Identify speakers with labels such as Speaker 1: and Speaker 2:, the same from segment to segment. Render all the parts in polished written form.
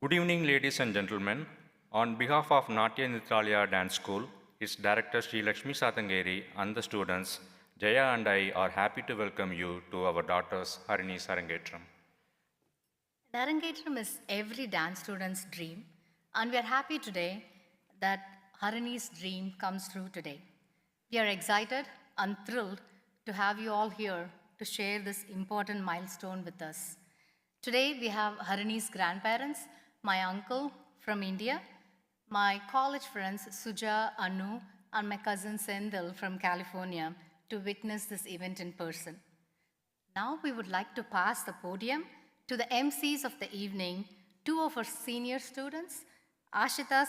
Speaker 1: Good evening, ladies and gentlemen. On behalf of Natya Nrithyalaya Dance School, its director Shrilakshmi Sathengeri and the students, Jaya and I are happy to welcome you to our daughter's Harini Karthikeyan.
Speaker 2: Arangetram is every dance student's dream, and we are happy today that Harini's dream comes true today. We are excited and thrilled to have you all here to share this important milestone with us. Today we have Harini's grandparents, my uncle from India, my college friends Suja, Anu, and my cousin Sendil from California to witness this event in person. Now we would like to pass the podium to the MCs of the evening, two of our senior students, Ashita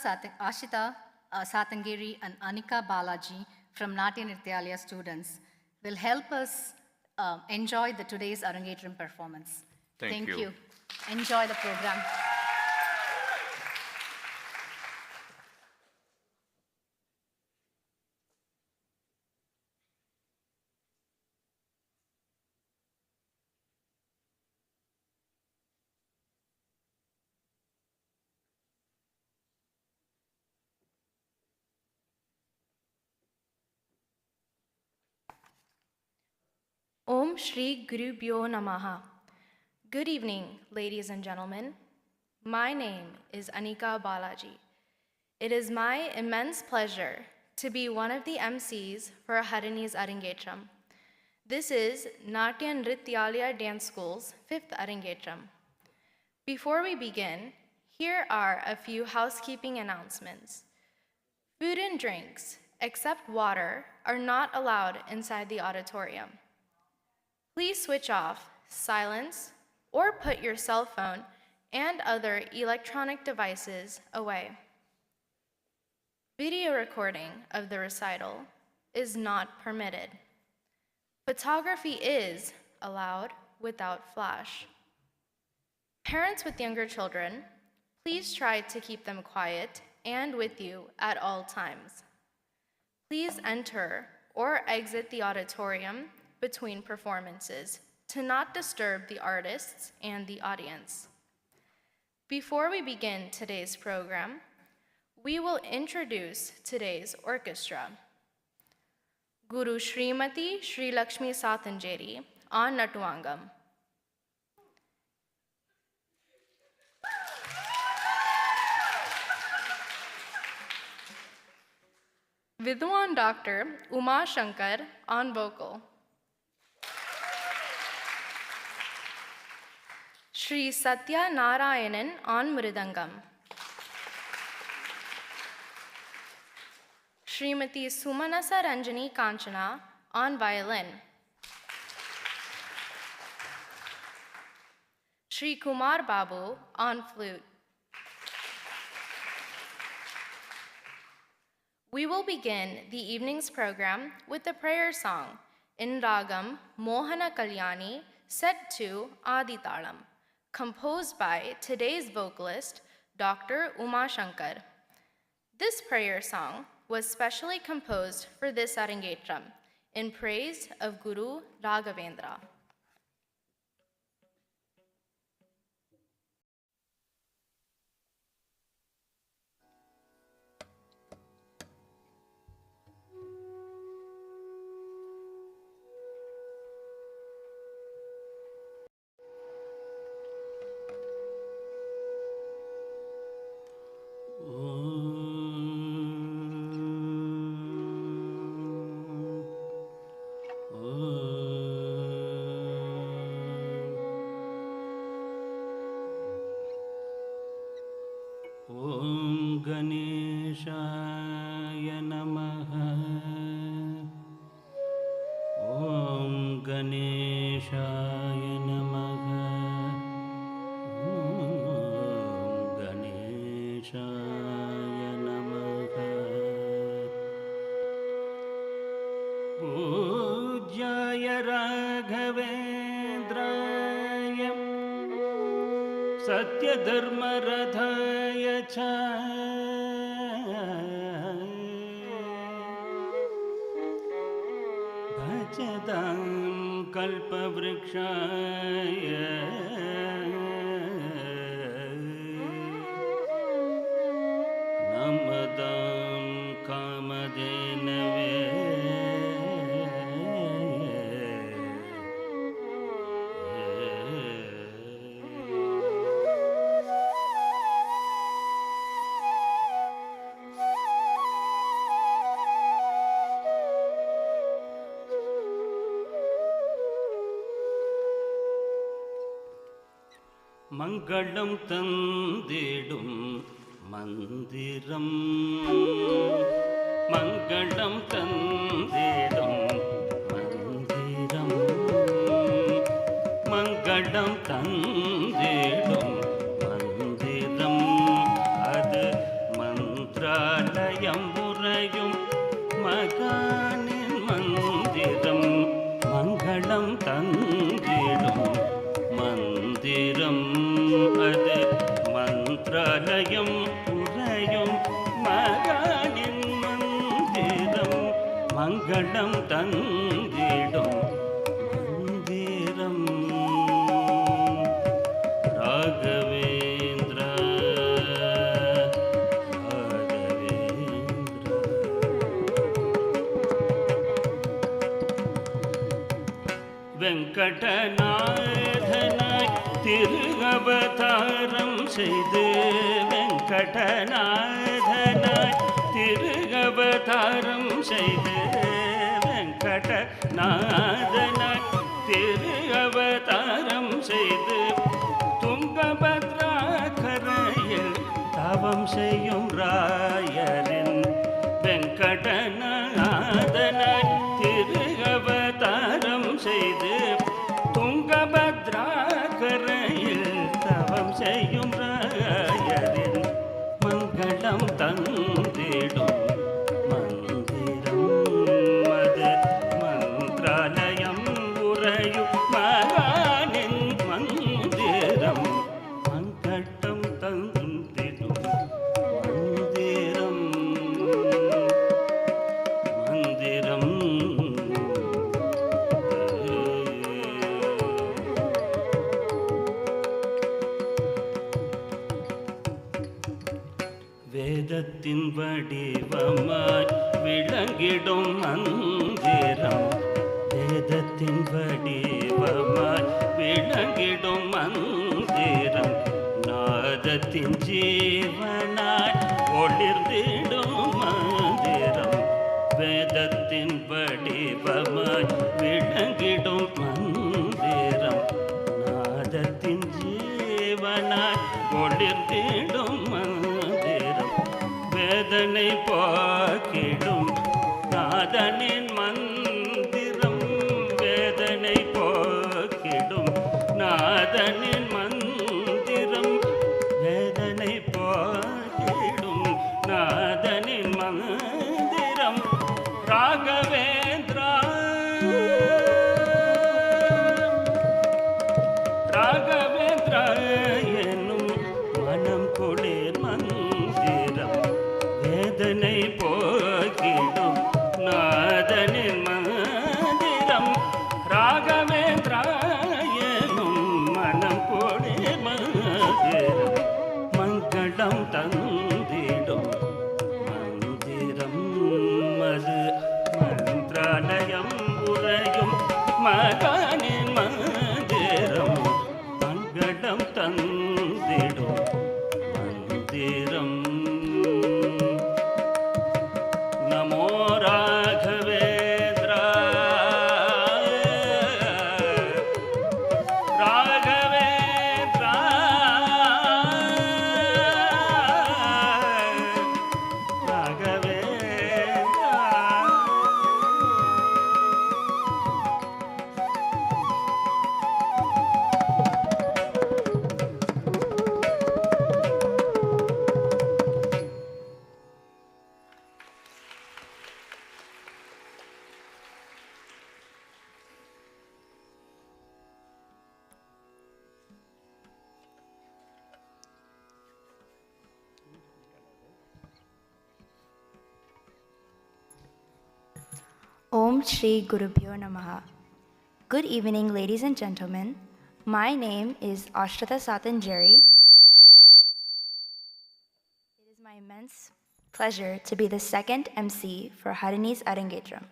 Speaker 2: Sathengeri and Anika Balaji from Natya Nrithyalaya students will help us enjoy today's Arangetram performance.
Speaker 1: Thank you.
Speaker 2: Enjoy the program.
Speaker 3: Om Shri Gurubhyo Namaha. Good evening, ladies and gentlemen. My name is Anika Balaji. It is my immense pleasure to be one of the MCs for Harini's Arangetram. This is Natya Nrithyalaya Dance School's 5th Arangetram. Before we begin, here are a few housekeeping announcements. Food and drinks, except water, are not allowed inside the auditorium. Please switch off, silence, or put your cell phone and other electronic devices away. Video recording of the recital is not permitted. Photography is allowed without flash. Parents with younger children, please try to keep them quiet and with you at all times. Please enter or exit the auditorium between performances to not disturb the artists and the audience. Before we begin today's program, we will introduce today's orchestra. Guru Srimati Shrilakshmi Sathengeri on Nattuvangam. Vidwan Dr. Umashankar on vocal. Shri Sathya Narayanan on Mirudangam. Srimati Sumanasa Ranjani Kanchana on Violin. Shri Kumar Babu on Flute. We will begin the evening's program with a prayer song in Ragam Mohana Kalyani set to Aditalam, composed by today's vocalist, Dr. Umashankar. This prayer song was specially composed for this Arangetram in praise of Guru Raghavendra.
Speaker 4: Sathya dharma radhaya cha bhajadam kalpa vrikshaya காமதேனவே மங்களம் தந்திடும் மந்திரம் மங்களம் தந்திடும் மந்திரம் மங்களம் தந்திடும் மந்திரம் அது மந்திராலயம் உறையும் மகானின் மந்திரம் மங்களம் தந்திடும் மந்திரம் அது மந்திராலயம் உறையும் மகானின் மந்திரம் மங்களம் தந்திடும் மந்திரம் ராகவேந்திர வெங்கடநாதனாய் திரு அவதாரம் செய்து வெங்கடநாதனாய் திரு அவதாரம் செய்து வெங்கடநாதனாய் திரு அவதாரம் செய்து துங்கபத்ரா கரையில் தவம் செய்யும் ராயரின் வெங்கடநாதனாய் திரு அவதாரம் செய்து துங்கபத்ரா கரையில் தவம் செய்யும் ராயரின் மங்களம் தந்திடும் மந்திரம் அது மந்திராலயம் உறையும் மகானின் மந்திரம் மங்களம் தந்திடும் மந்திரம் மந்திரம் வேதத்தின் வடிவமாய் விளங்கிடும் மந்திரம் வேதத்தின் வடிவமாய் விளங்கிடும் மந்திரம் நாதத்தின் ஜீவனாய் ஒளிர்ந்திடும் மந்திரம் வேதத்தின் வடிவமாய் விளங்கிடும் மந்திரம் நாதத்தின் ஜீவனாய் ஒளிர்ந்திடும் மந்திரம் வேதனை போக்கிடும் நாதனின் மந்திரம் வேதனை போக்கிடும் நாதனின் மந்திரம் வேதனை போக்கிடும் நாதனின் மந்திரம் ராகவேந்திரா ராகவேந்திரா என்னும் மனம் குளிர் மந்திரம் வேதனை போக்கிடும் நாதனின் மந்திரம் ராகவேந்திரா என்னும் மனம் குளிர் மந்திரம் மங்களம் தந்திடும் மந்திரம் அது மந்திராலயம் உறையும் மகானின் மந்திரம் மங்களம் தந்திடும் மந்திரம் நமோ Raghavendra Raghavendra
Speaker 5: Om Shri Gurubhyo Namaha. Good evening, ladies and gentlemen. My name is Sathengeri. It is my immense pleasure to be the second MC for Harini's Arangetram.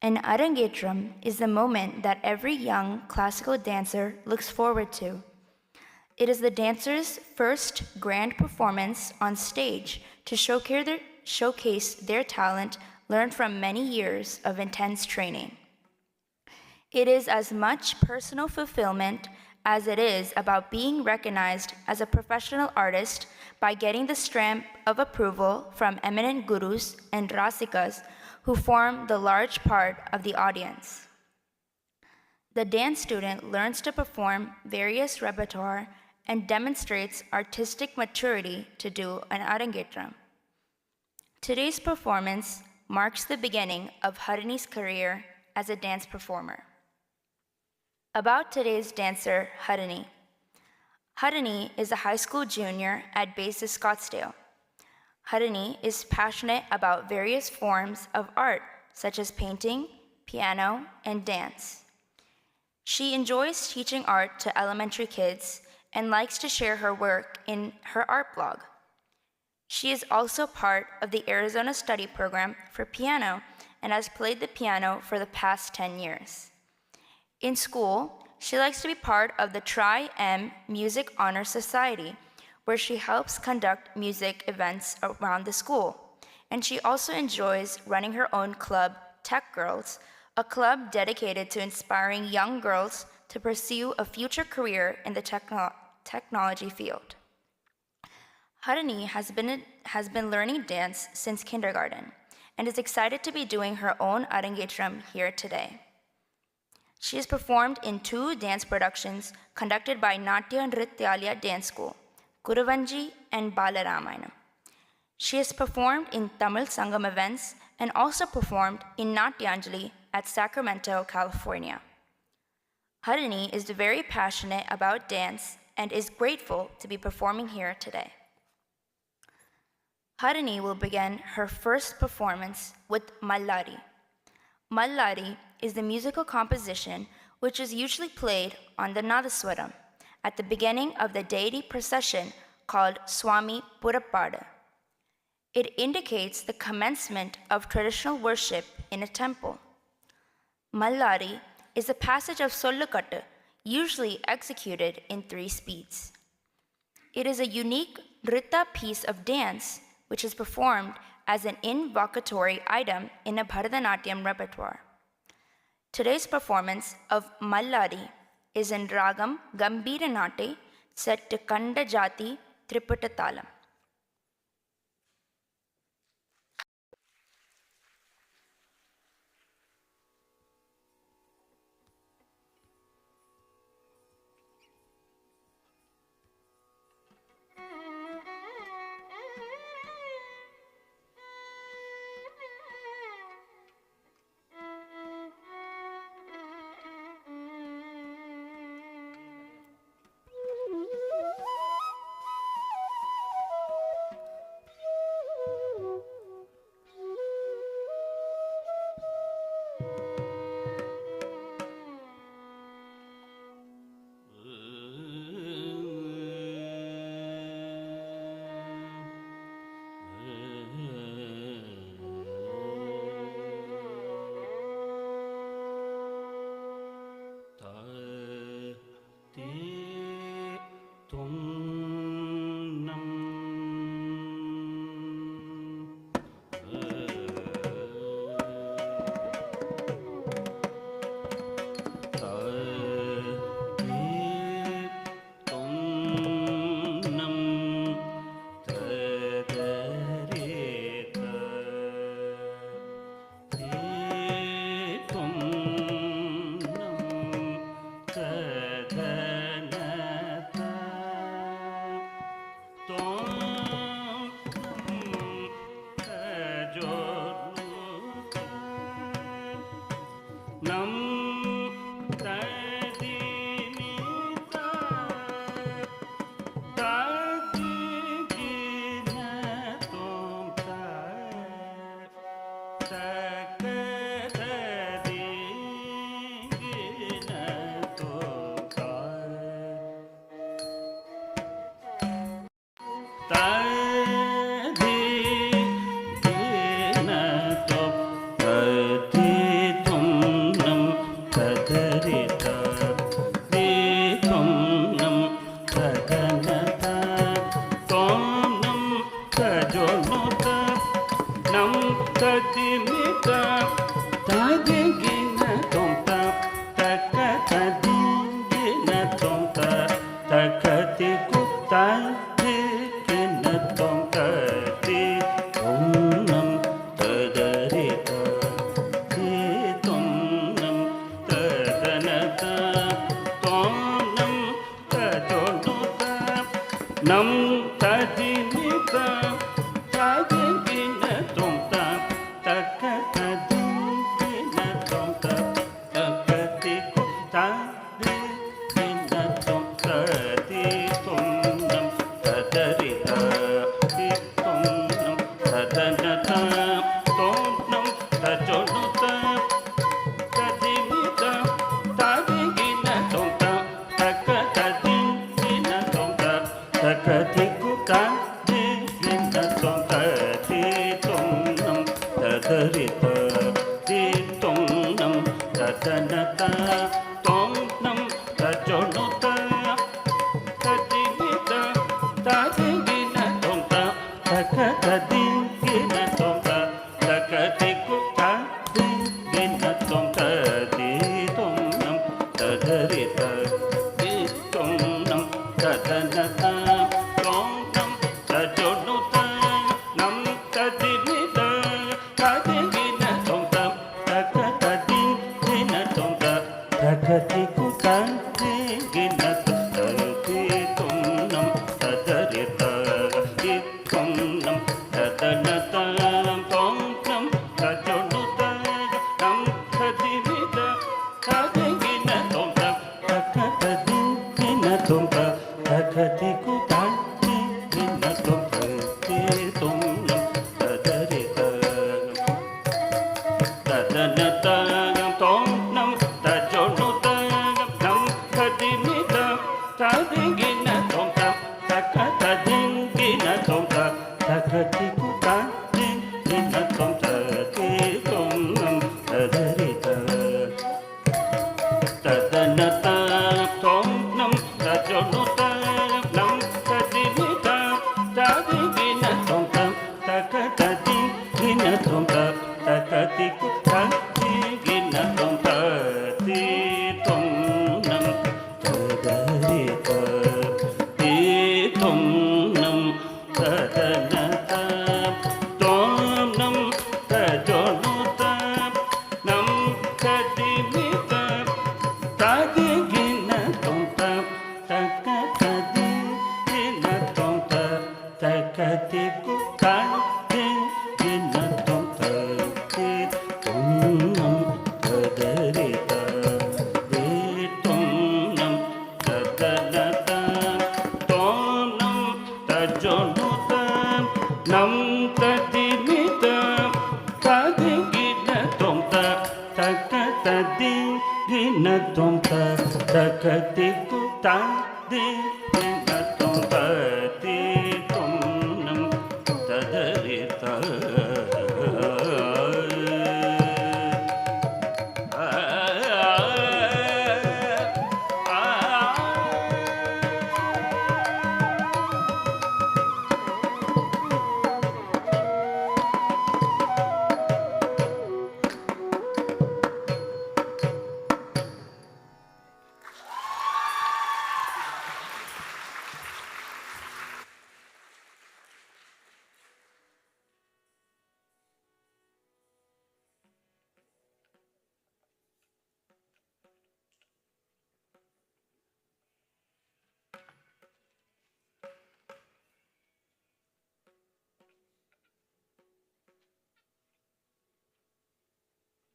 Speaker 5: An Arangetram is the moment that every young classical dancer looks forward to. It is the dancer's first grand performance on stage to showcase their talent learned from many years of intense training. It is as much personal fulfillment as it is about being recognized as a professional artist by getting the stamp of approval from eminent gurus and rasikas who form the large part of the audience. The dance student learns to perform various repertoire and demonstrates artistic maturity to do an Arangetram. Today's performance marks the beginning of Harini's career as a dance performer. About today's dancer, Harini. Harini is a high school junior at Basis Scottsdale. Harini is passionate about various forms of art, such as painting, piano, and dance. She enjoys teaching art to elementary kids and likes to share her work in her art blog. She is also part of the Arizona Study Program for piano and has played the piano for the past 10 years. In school, she likes to be part of the Tri-M Music Honor Society, where she helps conduct music events around the school. And she also enjoys running her own club, Tech Girls, a club dedicated to inspiring young girls to pursue a future career in the technology field. Harini has been learning dance since kindergarten and is excited to be doing her own Arangetram here today. She has performed in 2 dance productions conducted by Natya and Nrithyalaya Dance School, Kuruvanji and Balaramayana. She has performed in Tamil Sangam events and also performed in Natyanjali at Sacramento, California. Harini is very passionate about dance and is grateful to be performing here today. Harini will begin her first performance with Mallari. Mallari is the musical composition which is usually played on the Nadaswaram at the beginning of the deity procession called Swami Purapada. It indicates the commencement of traditional worship in a temple. Mallari is a passage of Sollukattu, usually executed in 3 speeds. It is a unique Nritta piece of dance which is performed as an invocatory item in a Bharatanatyam repertoire. Today's performance of Mallari is in Ragam Gambhira Nate set to Kanda Jati Triputta Talam.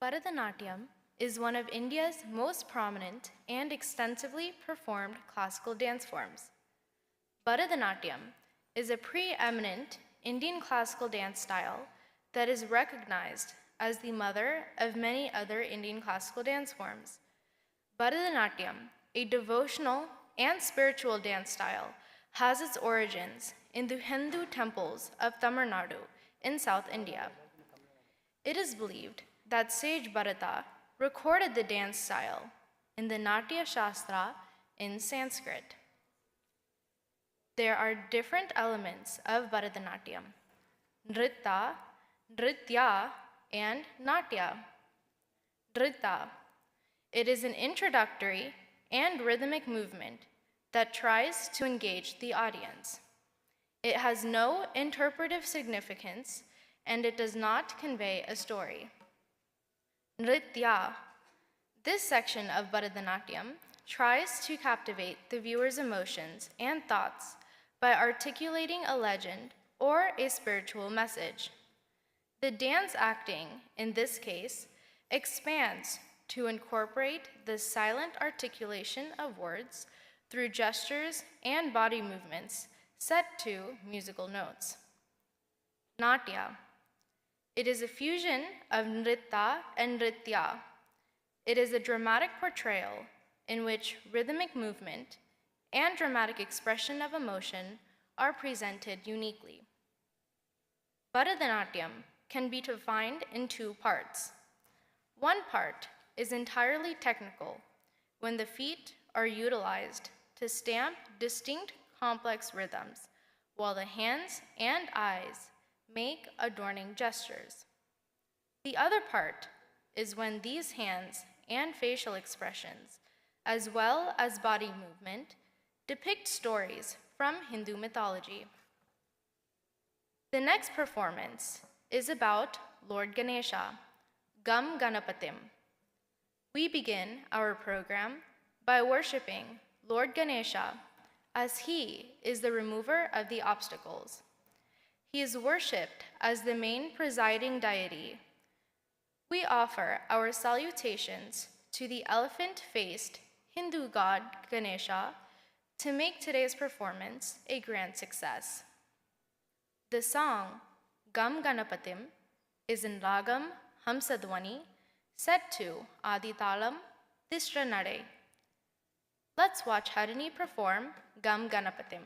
Speaker 3: Bharatanatyam is one of India's most prominent and extensively performed classical dance forms. Bharatanatyam is a preeminent Indian classical dance style that is recognized as the mother of many other Indian classical dance forms. Bharatanatyam, a devotional and spiritual dance style, has its origins in the Hindu temples of Tamil Nadu in South India. It is believed that sage Bharata recorded the dance style in the Natya Shastra in Sanskrit. There are different elements of Bharatanatyam: Nritya, and Natya. Nritya. It is an introductory and rhythmic movement that tries to engage the audience. It has no interpretive significance, and it does not convey a story. Nritya. This section of Bharatanatyam tries to captivate the viewer's emotions and thoughts by articulating a legend or a spiritual message. The dance acting, in this case, expands to incorporate the silent articulation of words through gestures and body movements set to musical notes. Natya. It is a fusion of Nritya and Nritya. It is a dramatic portrayal in which rhythmic movement and dramatic expression of emotion are presented uniquely. Bharatanatyam can be defined in two parts. One part is entirely technical, when the feet are utilized to stamp distinct complex rhythms, while the hands and eyes make adorning gestures. The other part is when these hands and facial expressions, as well as body movement, depict stories from Hindu mythology. The next performance is about Lord Ganesha, Gam Ganapatim. We begin our program by worshiping Lord Ganesha, as he is the remover of the obstacles. He is worshipped as the main presiding deity. We offer our salutations to the elephant-faced Hindu god Ganesha to make today's performance a grand success. The song Gam Ganapatim is in Ragam Hamsadwani, set to Aditalam Tisra Nade. Let's watch Harini perform Gam Ganapatim.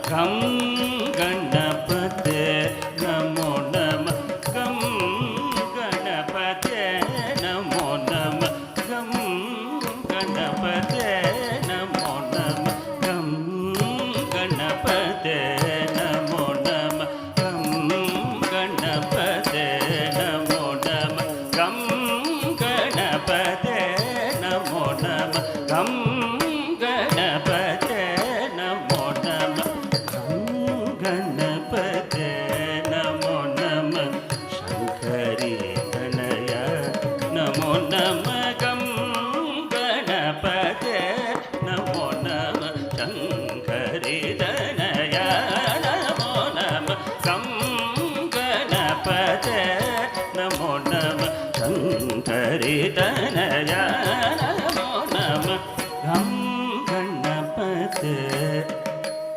Speaker 4: Gam Ganapate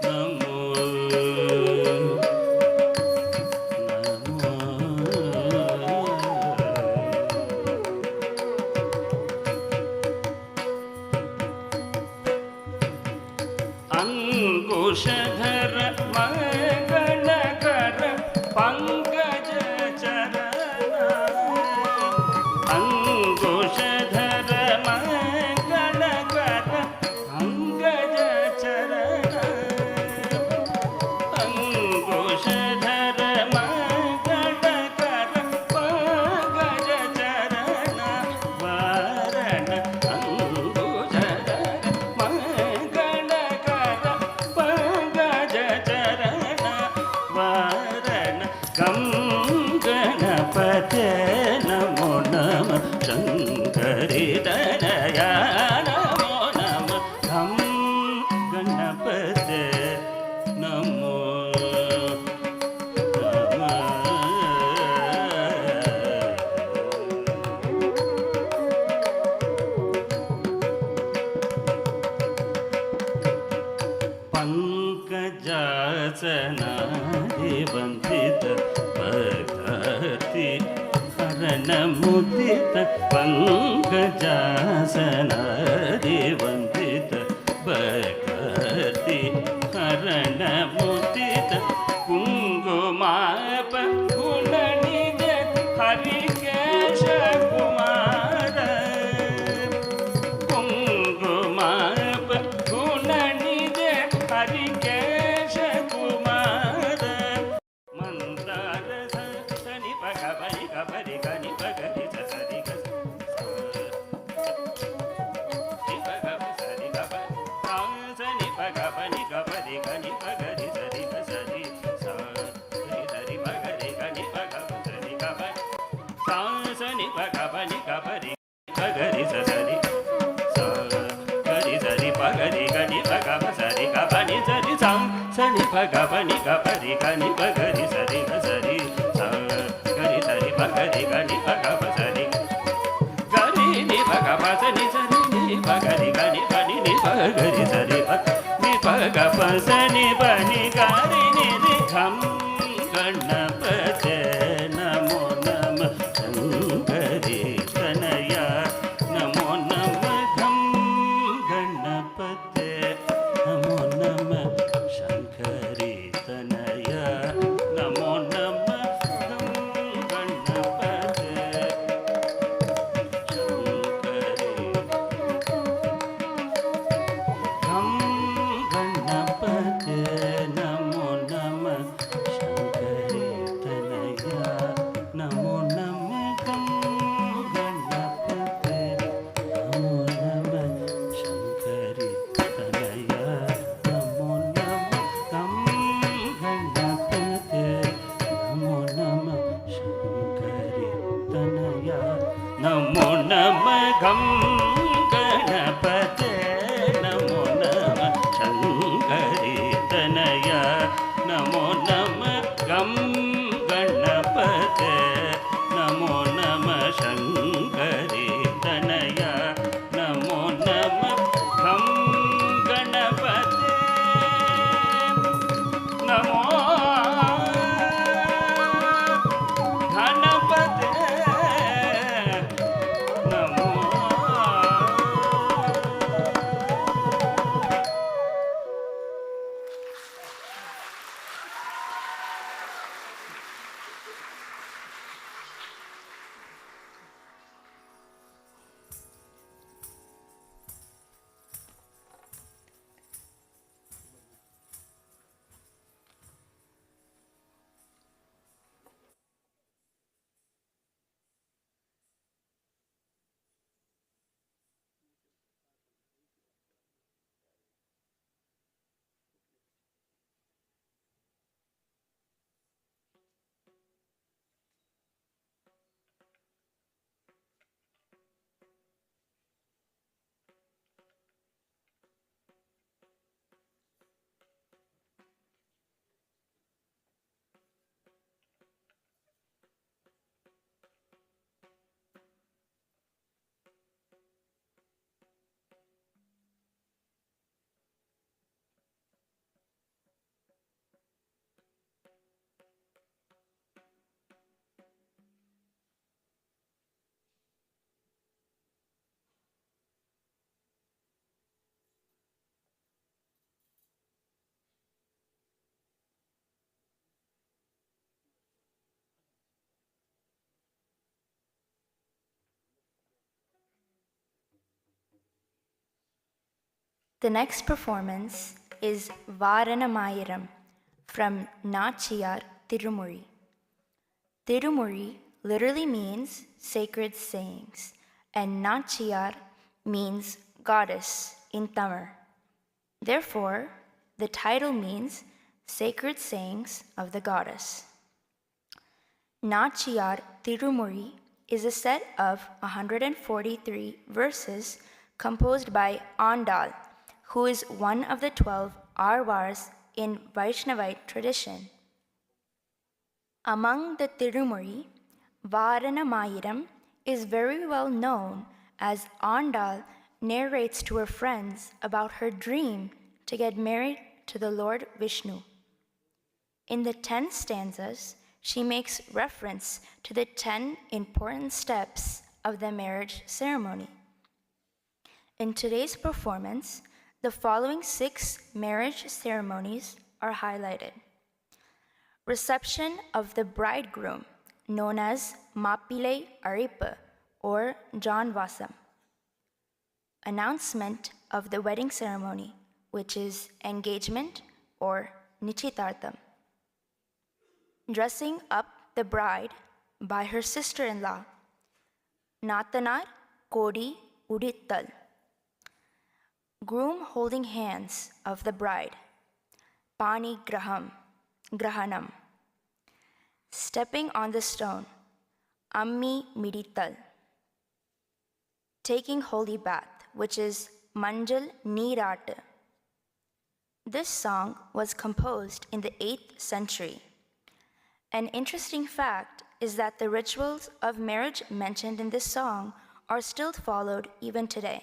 Speaker 4: नमो अंकुशधर मंगलकर पंकज चरण अंकुशधर मंगलकर पंकज चरण अंकुशधर मंगलकर पंकज चरण वरण अंकुशधर मंगलकर पंकज चरण वरण गं गणपते नमो नमः शंकरी तनया नमो नमः गं गणपते नमो पंकजासनादिवन्दित भक्ति हरणमुदित पंकजासनादिवन्दित भक्ति हरणमुदित कुङ्कुमाप गुणनिज हरिकेश कुमार कुङ्कुमाप गुणनिज हरिकेश कुमार मंदार सनि पगनि गपरि गनि पगनि सरि ग सनि गप सनि पगनि गपरि गनि पगनि सरि ग सरि सरि पगनि गनि पग सरि गप सनि पगनि गपरि पगनि सरि सरि सरि पगनि गनि पग सरि गपनि सरि सनि पगनि गपरि गनि पगनि सरि ग सरि सरि सरि पगनि गनि पग सरि गरि नि पग सनि सरि नि पगनि गनि पनि नि पगरि सरि नि पग सनि पनि गरि नि घं गणपते नमो नमः शंकरी तनया नमो नमः घं गणपते नमो नमः शंकरी तनया नमो नमः घं गणपते शंकरी घं गणपते नमो नमः Shankari
Speaker 5: The next performance is Varanamayiram from Nachiyar Tirumuri. Tirumuri literally means sacred sayings, and Nachiyar means goddess in Tamil. Therefore, the title means Sacred Sayings of the Goddess. Nachiyar Tirumuri is a set of 143 verses composed by Andal, who is one of the 12 Arvars in Vaishnavite tradition. Among the Tirumuri, Varanamayiram is very well known as Andal narrates to her friends about her dream to get married to the Lord Vishnu. In the 10 stanzas, she makes reference to the 10 important steps of the marriage ceremony. In today's performance, the following 6 marriage ceremonies are highlighted. Reception of the bridegroom, known as Mappilai Arippu or John Vasam. Announcement of the wedding ceremony, which is engagement or Nichitartham. Dressing up the bride by her sister-in-law, Natanar Kodi Udittal. Groom holding hands of the bride, Pani Grahanam. Stepping on the stone, Ammi Midittal. Taking holy bath, which is Manjal Neeraattu. This song was composed in the 8th century. An interesting fact is that the rituals of marriage mentioned in this song are still followed even today.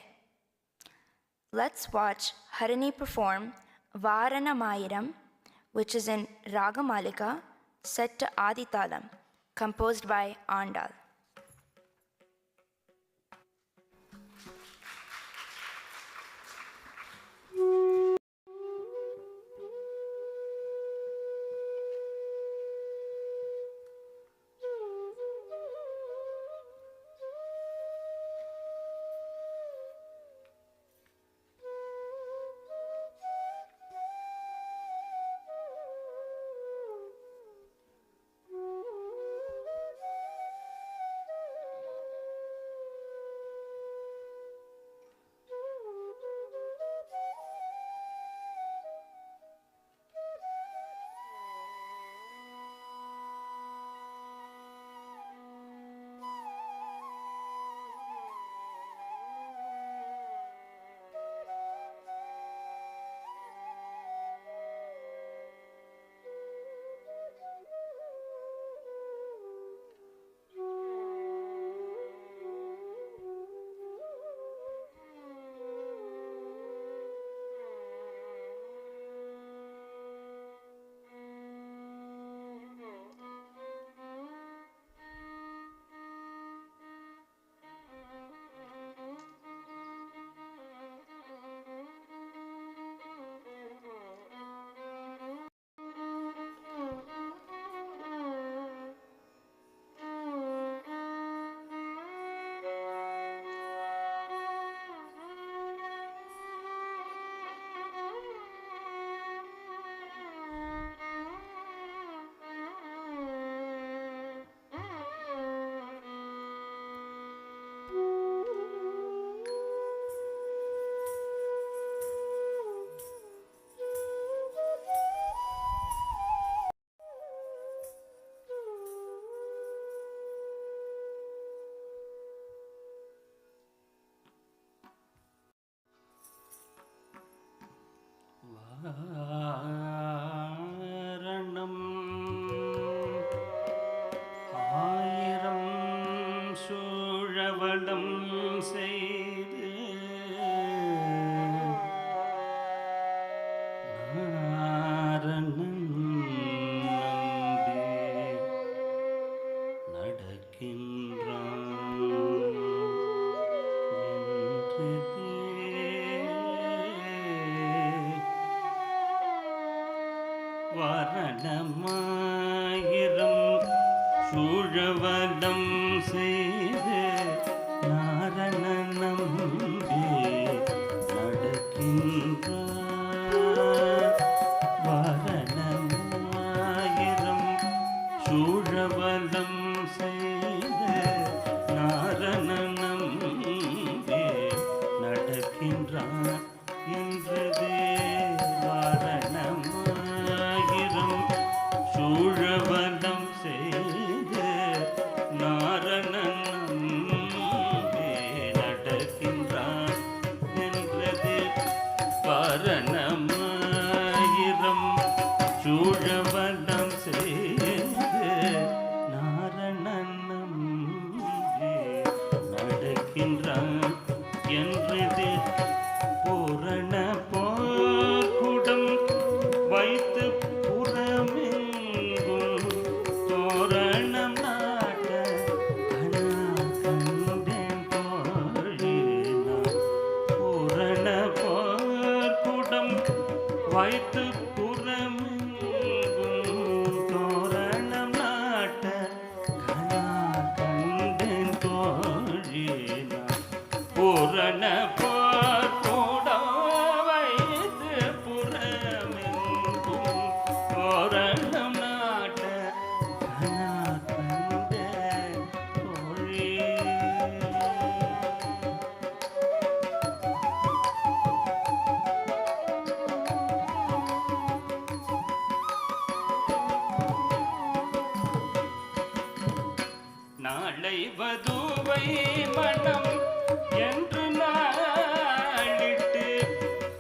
Speaker 5: Let's watch Harini perform Varanamayiram, which is in Ragamalika, set to Aditalam, composed by Andal.
Speaker 4: வாரணம் ஆயிரம் சூழவடம் செய்து நாரணன் நம்பி நடக்கின்றான் வரணமாயிரம் சூழவடம் செய்து நாரண நம்பி நடக்கின்ற வைத்து புறமெங்கும் தோரணம் நாட்ட கனா கண்டேன் தோழி நான். பூரண போட வைத்து புறமெங்கும் தோரணம் நாட்ட கனா கண்டேன் தோழி. நாளை வதுவை மனம் என்று நாளிட்டு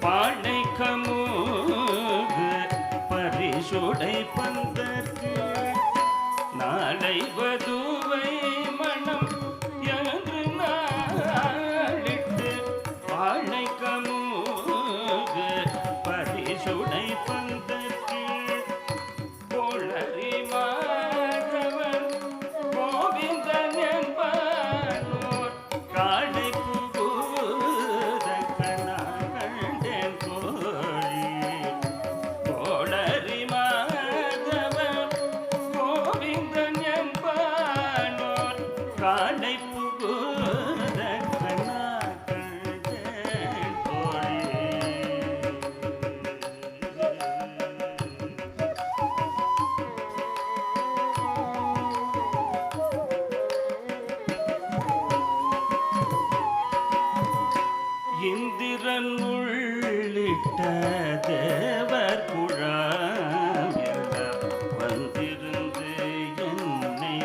Speaker 4: பானை கமுகு பரிசுடை பந்தற்கு. நாளை வதுவை மனம் என்று நாளிட்டு பானை கமுகு பரிசுடை பந்தற்கு. கோளரி மாதவன் கோவிந்தன் என்பானோர் காடை புகுத கனா கண்டேன் தோழி. கோளரி மாதவன் கோவிந்தன் என்பானோர் காடை புகுத கனா கண்டேன் தோழி. இந்திரன் உள்ளிட்ட தேவர் குழாம் எல்லாம் வந்திருந்து என்னை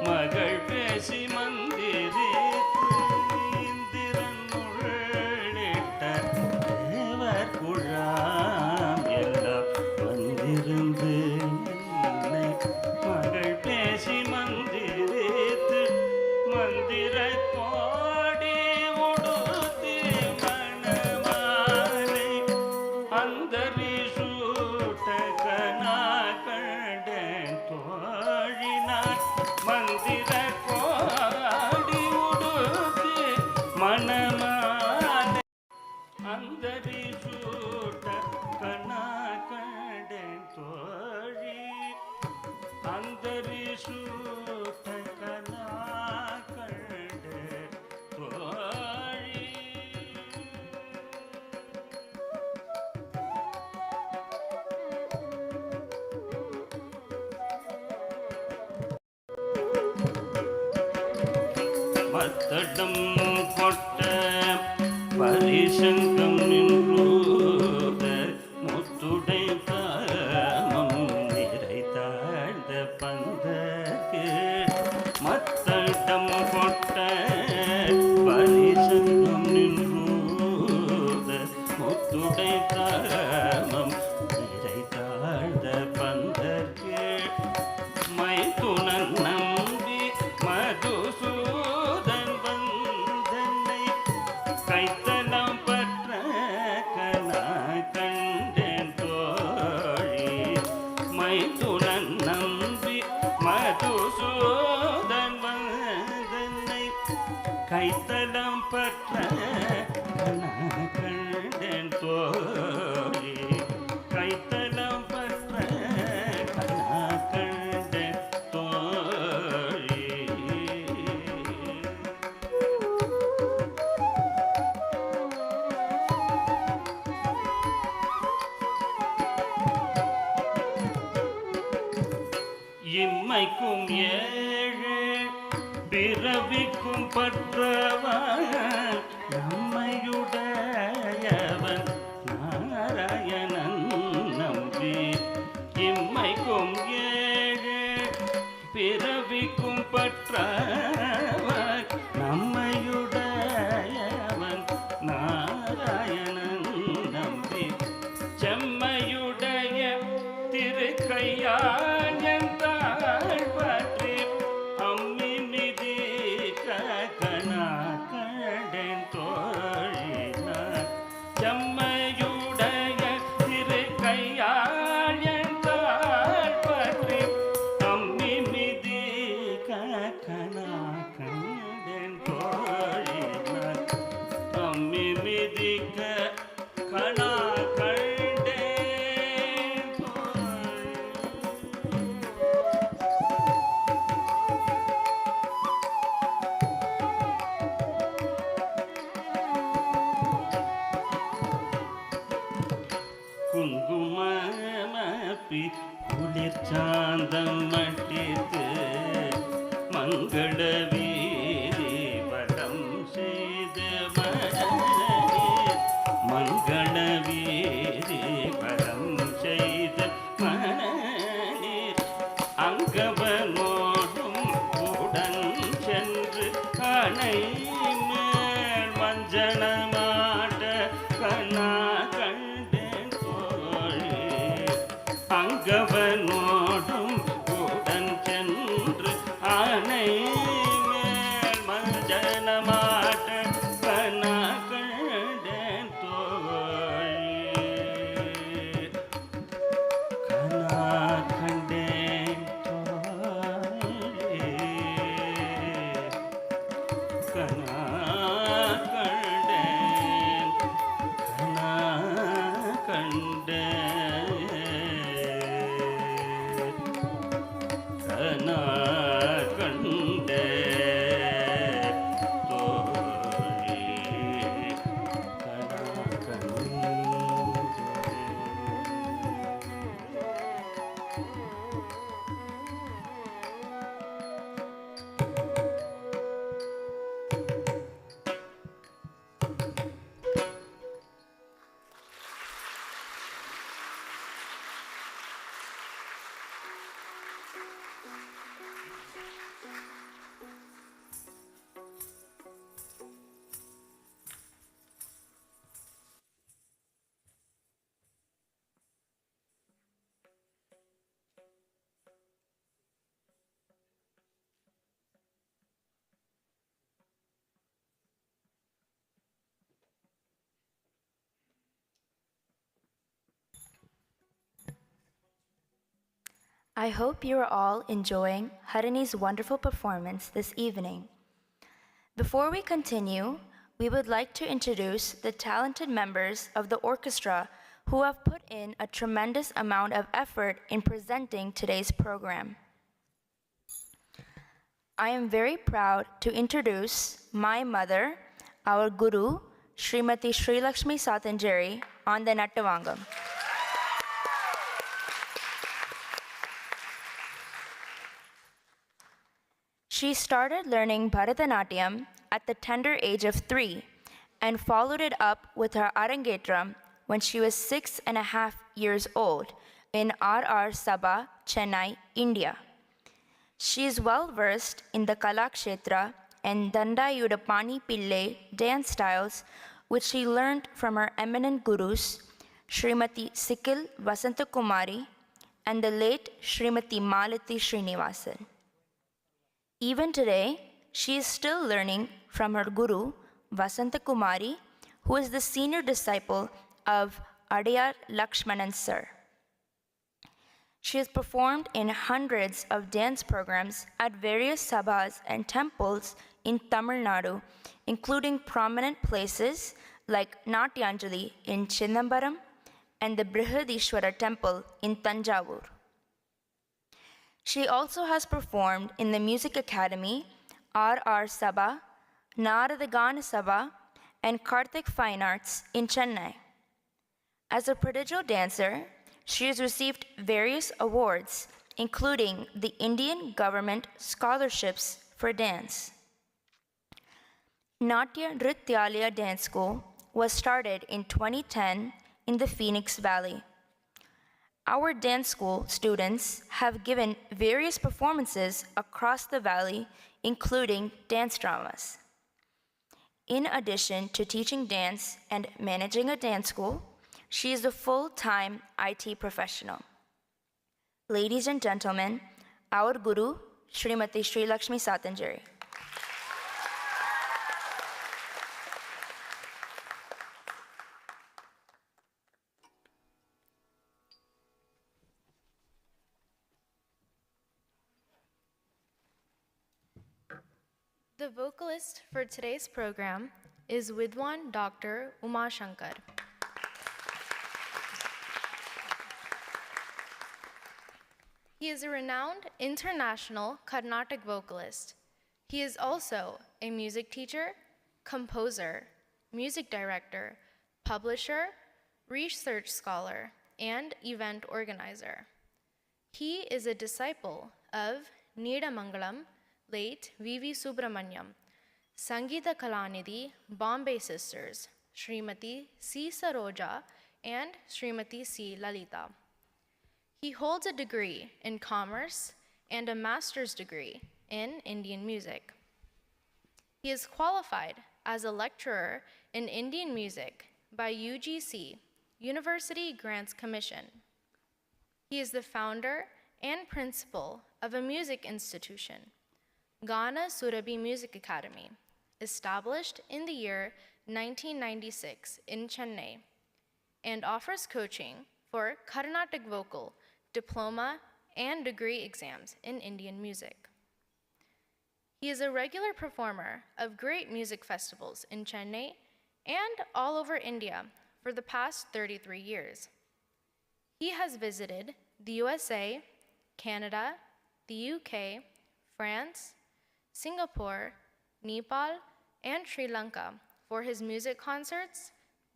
Speaker 4: மகள் பேசி மந்திரித்து. இந்திரன் உள்ளிட்ட தேவர் குழாம் எல்லாம் வந்திருந்து என்னை மகள் பேசி மந்திரித்து. மந்திர கோடி உடுத்தி மணமாலை அந்தரி சூட்ட கனா கண்டேன் தோழினார். மந்திர கோடி உடுத்தி மணமாலை அந்தரி சூட்ட கனா கண்டேன் தோழி. அந்தரி சூட்ட கனா கண்டேன் தோழி. மத்தடம் கொட்ட பரிசங்கம் நின்றூத முத்துடை தாமம் நிறைத்தாழ்ந்த பந்தக்கு. மத்தடம் கொட்ட பரிசங்கம் நின்றூத முத்துடை தாமம் நிறைத்தாழ்ந்த பந்தக்கு. மைத்துனன் நம்பி மதுசூதன் வந்தனை கைத்தலம் பற்ற கனா கண்டேன் தோழி. மைத்துனன் நம்பி மதுசூதன் வந்தனை கைத்தலம் பற்ற கனா கண்டேன் தோழி. கைத்தலம் பற்ற கனா கண்டேன் தோழி. இம்மைக்கும் ஏழு பிறவிக்கும் பற்றவன் நம்மையுடையவன் நாராயணன் நம்பி. இம்மைக்கும் ஏழு பிறவிக்கும் பற்றவன் நம்மையுடையவன் நாராயணன் நம்பி. செம்மையுடைய திருக்கையான் எந்தாள் பற்றி அம்மி மிதி கனா கண்டேன் தோழினார். செம்மையுடைய குங்குமப்பி குளிர் சாந்தம் மட்டித்து மங்கள வீதி பதம் செய்து மணநீர் மங்கள வீதி பதம் செய்த மணநீர் அங்கவனோடும் உடன் சென்று அணை மேல் மஞ்சனமாட்ட கண்ணா கண்டேன் தோழி அங்கவனோடும் உடன் சென்று அணை மேல் மஞ்சனமாட்ட கண்ணா கண்டேன் தோழி கண்ணா கண்டேன் தோழி கண்ணா கண்டேன் கண்ணா கண்டேன் கண்ணா கண்டேன் தோழி கண்ணா கண்டேன்.
Speaker 5: I hope you are all enjoying Harini's wonderful performance this evening. Before we continue, we would like to introduce the talented members of the orchestra who have put in a tremendous amount of effort in presenting today's program. I am very proud to introduce my mother, our guru, Srimati Shrilakshmi Sathengeri, on the Nattuvangam. She started learning Bharatanatyam at the tender age of 3 and followed it up with her Arangetram when she was 6.5 years old in R.R. Sabha, Chennai, India. She is well versed in the Kalakshetra and Dandayudapani Pillai dance styles, which she learned from her eminent gurus, Srimati Sikil Vasantakumari and the late Srimati Malati Srinivasan. Even today, she is still learning from her guru, Vasantakumari, who is the senior disciple of Adiyar Lakshmanan Sir. She has performed in hundreds of dance programs at various sabhas and temples in Tamil Nadu, including prominent places like Natyanjali in Chidambaram and the Brihadishwara temple in Tanjavur. She also has performed in the Music Academy, R.R. Sabha, Naradagana Sabha, and Karthik Fine Arts in Chennai. As a prodigal dancer, she has received various awards, including the Indian Government Scholarships for Dance. Natya Nrithyalaya Dance School was started in 2010 in the Phoenix Valley. Our dance school students have given various performances across the valley, including dance dramas. In addition to teaching dance and managing a dance school, she is a full-time IT professional. Ladies and gentlemen, our guru, Srimati Shrilakshmi Sathengeri.
Speaker 3: The vocalist for today's program is Vidwan Dr. Umashankar. He is a renowned international Carnatic vocalist. He is also a music teacher, composer, music director, publisher, research scholar, and event organizer. He is a disciple of Needamangalam, late V.V. Subramanyam, Sangeeta Kalanidhi, Bombay Sisters, Srimati C. Saroja, and Srimati C. Lalita. He holds a degree in commerce and a master's degree in Indian music. He is qualified as a lecturer in Indian music by UGC, University Grants Commission. He is the founder and principal of a music institution, Ghana Surabhi Music Academy, established in the year 1996 in Chennai, and offers coaching for Carnatic vocal, diploma, and degree exams in Indian music. He is a regular performer of great music festivals in Chennai and all over India for the past 33 years. He has visited the USA, Canada, the UK, France, Singapore, Nepal, and Sri Lanka for his music concerts,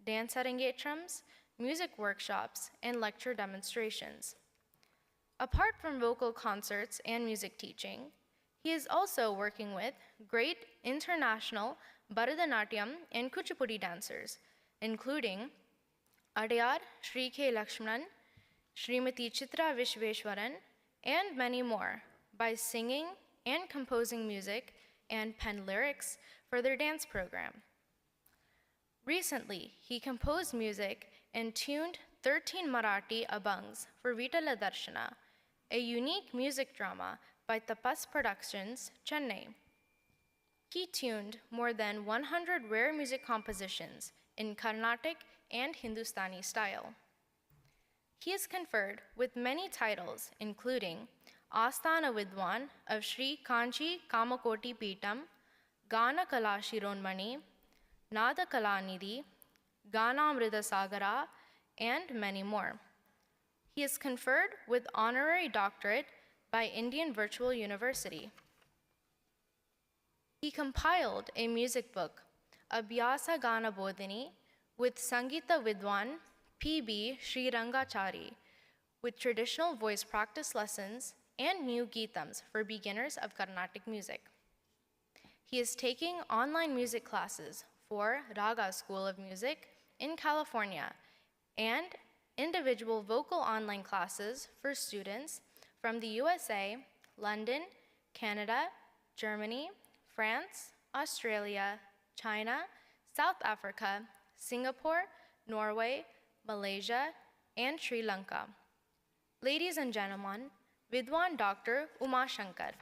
Speaker 3: dance arangetrams, music workshops, and lecture demonstrations. Apart from vocal concerts and music teaching, he is also working with great international Bharatanatyam and Kuchipudi dancers, including Adayar Sri K. Lakshmanan, Srimati Chitra Vishveshwaran, and many more, by singing and composing music and pen lyrics for their dance program. Recently, he composed music and tuned 13 Marathi abhangs for Vitala Darshana, a unique music drama by Tapas Productions, Chennai. He tuned more than 100 rare music compositions in Carnatic and Hindustani style. He is conferred with many titles, including Asthana Vidwan of Sri Kanchi Kamakoti Peetam, Gana Kala Shironmani, Nada Kalanidhi, Ganamrita Sagara, and many more. He is conferred with honorary doctorate by Indian Virtual University. He compiled a music book, Abhyasa Gana Bodhini, with Sangeeta Vidwan P.B. Sri Rangachari, with traditional voice practice lessons and new geetams for beginners of Carnatic music. He is taking online music classes for Raga School of Music in California and individual vocal online classes for students from the USA, London, Canada, Germany, France, Australia, China, South Africa, Singapore, Norway, Malaysia, and Sri Lanka. Ladies and gentlemen, Vidwan Dr. Umashankar.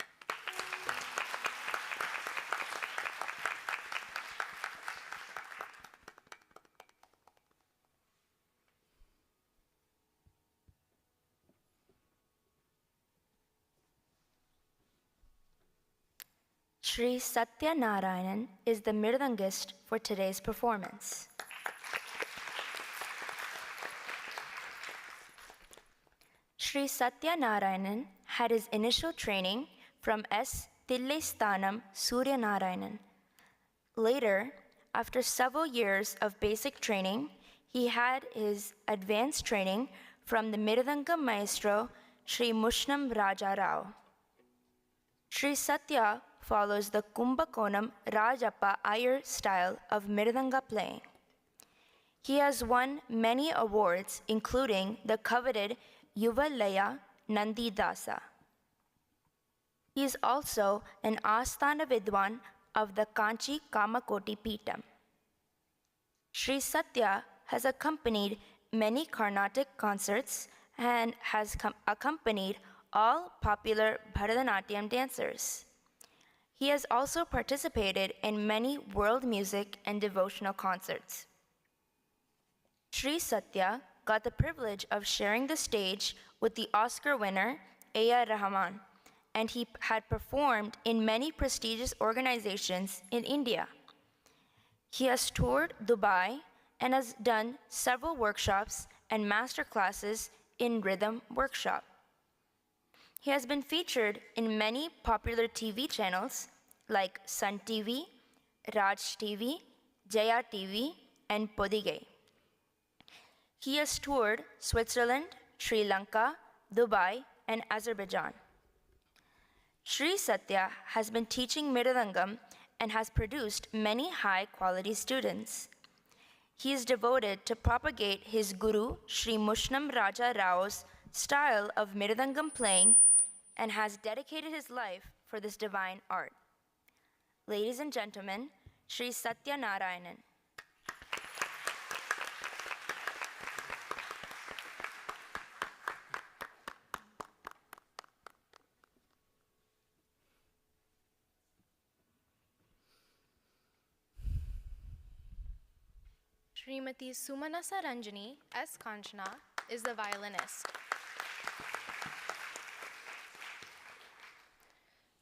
Speaker 5: Shri Sathya Narayanan is the Mirudangist for today's performance. Shri Sathya Narayanan had his initial training from S. Tillesthanam Surya Narayanan. Later, after several years of basic training, he had his advanced training from the Mirudangam maestro Shri Mushnam Raja Rao. Shri Sathya follows the Kumbakonam Rajappa Iyer style of Mirudanga playing. He has won many awards, including the coveted Yuvalaya Nandi Dasa. He is also an Asthana Vidwan of the Kanchi Kamakoti Peetam. Shri Sathya has accompanied many Carnatic concerts and has accompanied all popular Bharatanatyam dancers. He has also participated in many world music and devotional concerts. Shri Sathya got the privilege of sharing the stage with the Oscar winner, A.R. Rahman, and he had performed in many prestigious organizations in India. He has toured Dubai and has done several workshops and master classes in rhythm workshop. He has been featured in many popular TV channels like Sun TV, Raj TV, Jaya TV, and Podige. He has toured Switzerland, Sri Lanka, Dubai, and Azerbaijan. Sri Sathya has been teaching Mirudangam and has produced many high-quality students. He is devoted to propagate his guru, Sri Mushnam Raja Rao's style of Mirudangam playing and has dedicated his life for this divine art. Ladies and gentlemen, Sri Sathya Narayanan.
Speaker 3: Srimati Sumanasa Ranjani S. Kanchana is the violinist.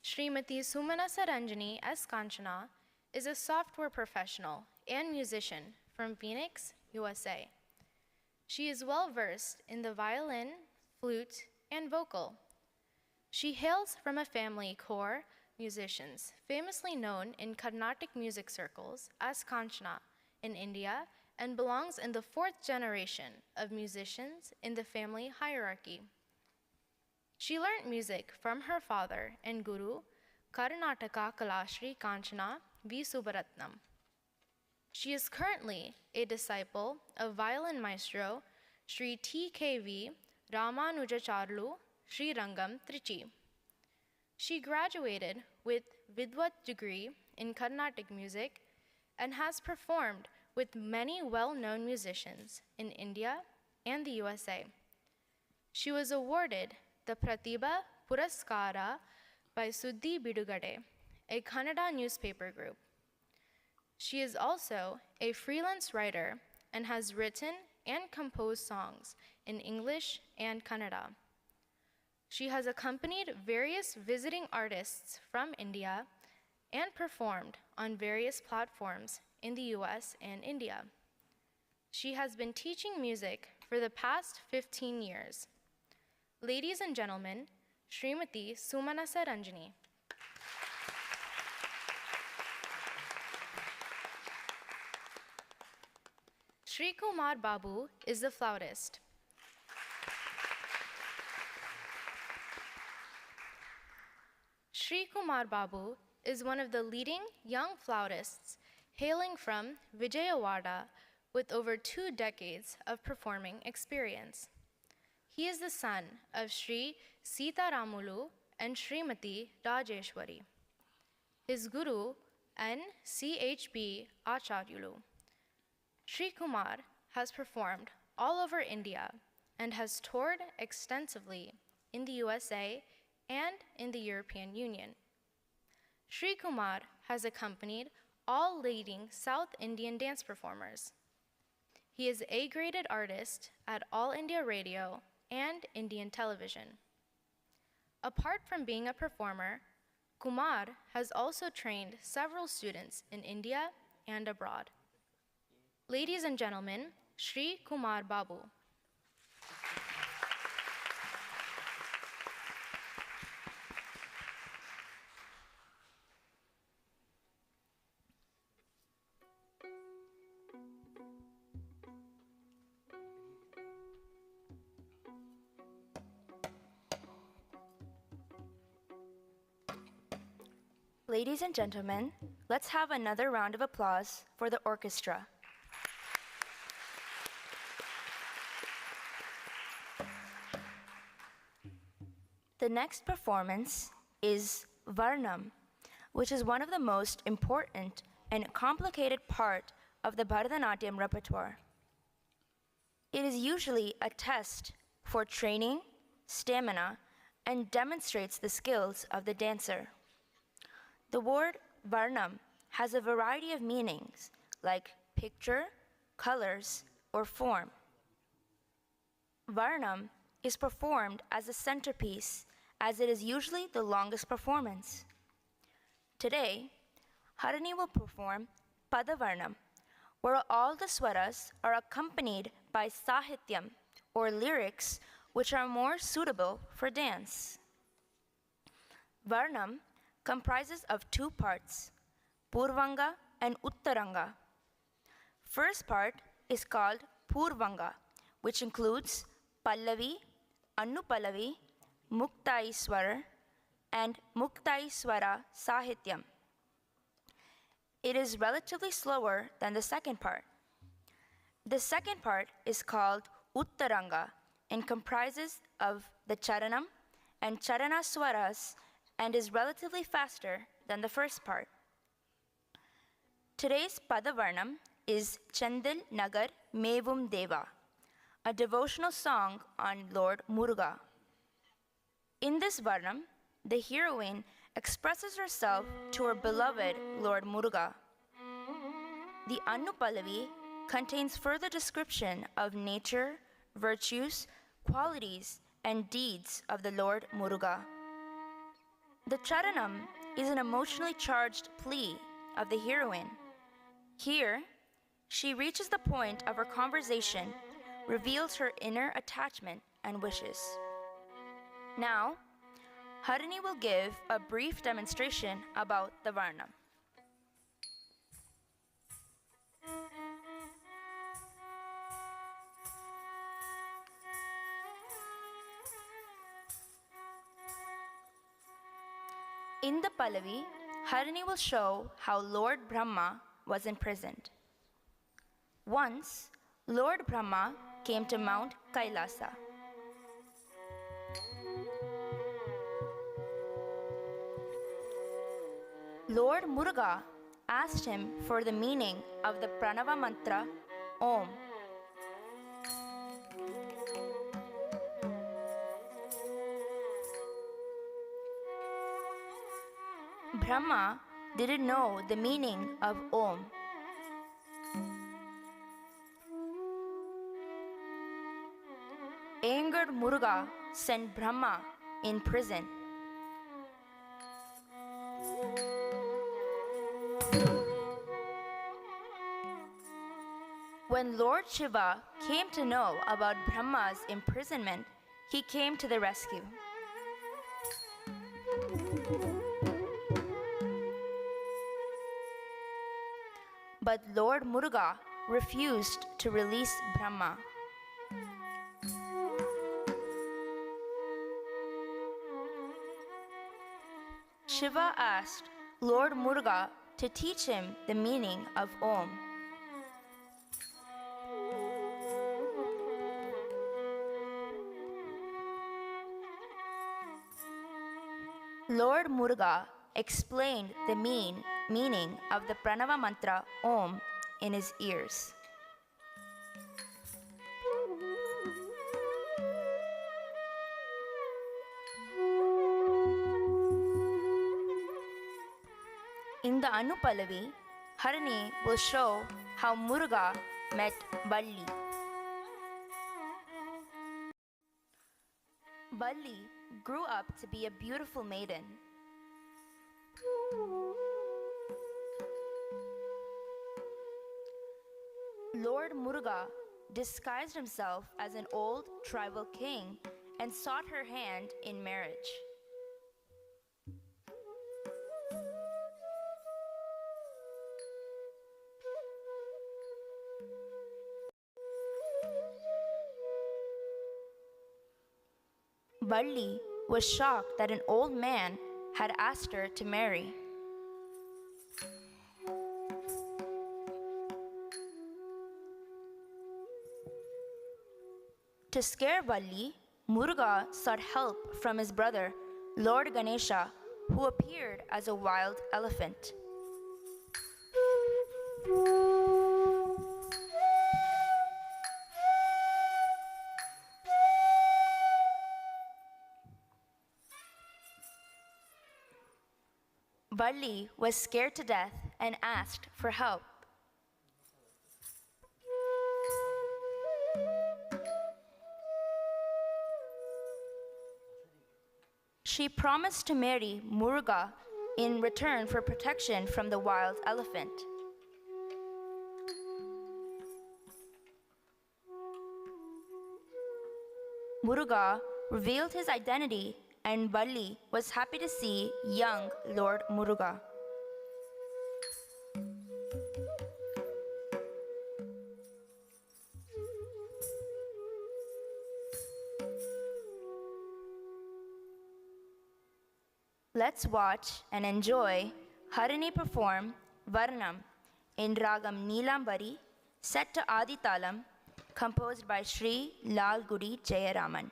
Speaker 3: Srimati Sumanasa Ranjani S. Kanchana is a software professional and musician from Phoenix, USA. She is well versed in the violin, flute, and vocal. She hails from a family core musicians famously known in Carnatic music circles as Kanchana in India and belongs in the fourth generation of musicians in the family hierarchy. She learned music from her father and guru, Karnataka Kalashri Kanchana V. Subaratnam. She is currently a disciple of violin maestro Sri T.K.V. Ramanujacharlu Srirangam Trichy. She graduated with Vidwan degree in Carnatic music and has performed with many well-known musicians in India and the USA. She was awarded the Pratibha Puraskara by Sudhi Bidugade, a Kannada newspaper group. She is also a freelance writer and has written and composed songs in English and Kannada. She has accompanied various visiting artists from India and performed on various platforms in the US and India. She has been teaching music for the past 15 years. Ladies and gentlemen, Srimati Sumanasa Ranjani. Sri Kumar Babu is the flautist. Sri Kumar Babu is one of the leading young flautists hailing from Vijayawada with over 2 decades of performing experience. He is the son of Sri Sita Ramulu and Srimati Rajeshwari. His guru, N. C.H.B. Acharyulu. Sri Kumar has performed all over India and has toured extensively in the USA and in the European Union. Sri Kumar has accompanied all leading South Indian dance performers. He is A-graded artist at All India Radio and Indian television. Apart from being a performer, Kumar has also trained several students in India and abroad. Ladies and gentlemen, Sri Kumar Babu.
Speaker 5: Ladies and gentlemen, let's have another round of applause for the orchestra. The next performance is Varnam, which is one of the most important and complicated part of the Bharatanatyam repertoire. It is usually a test for training, stamina, and demonstrates the skills of the dancer. The word Varnam has a variety of meanings, like picture, colors, or form. Varnam is performed as a centerpiece, as it is usually the longest performance. Today, Harini will perform Padavarnam, where all the swaras are accompanied by sahityam, or lyrics, which are more suitable for dance. Varnam comprises of 2 parts, Purvanga and Uttaranga. First part is called Purvanga, which includes Pallavi, Anupallavi, Muktaiswara, and Muktaiswara Sahityam. It is relatively slower than the second part. The second part is called Uttaranga and comprises of the Charanam and Charana Swaras and is relatively faster than the first part. Today's Padavarnam is Chandil Nagar Mevum Deva, a devotional song on Lord Muruga. In this Varnam, the heroine expresses herself to her beloved Lord Muruga. The Anupallavi contains further description of nature, virtues, qualities, and deeds of the Lord Muruga. The Charanam is an emotionally charged plea of the heroine. Here, she reaches the point of her conversation, reveals her inner attachment and wishes. Now, Harini will give a brief demonstration about the Varnam. In the Pallavi, Harini will show how Lord Brahma was imprisoned. Once, Lord Brahma came to Mount Kailasa. Lord Muruga asked him for the meaning of the Pranava mantra Om. Brahma didn't know the meaning of Om. Angered Muruga sent Brahma in prison. When Lord Shiva came to know about Brahma's imprisonment, he came to the rescue. But Lord Muruga refused to release Brahma. Shiva asked Lord Muruga to teach him the meaning of Om. Lord Muruga explained the meaning of the Pranava mantra Om in his ears. In the Anupallavi, Harini will show how Muruga met Valli. Valli grew up to be a beautiful maiden. Lord Muruga disguised himself as an old tribal king and sought her hand in marriage. Valli was shocked that an old man had asked her to marry. To scare Valli, Muruga sought help from his brother, Lord Ganesha, who appeared as a wild elephant. Valli was scared to death and asked for help. She promised to marry Muruga in return for protection from the wild elephant. Muruga revealed his identity, and Valli was happy to see young Lord Muruga. Let's watch and enjoy Harini perform Varnam in Ragam Neelambari, set to Adi Talam, composed by Sri Lal Gudi Jayaraman.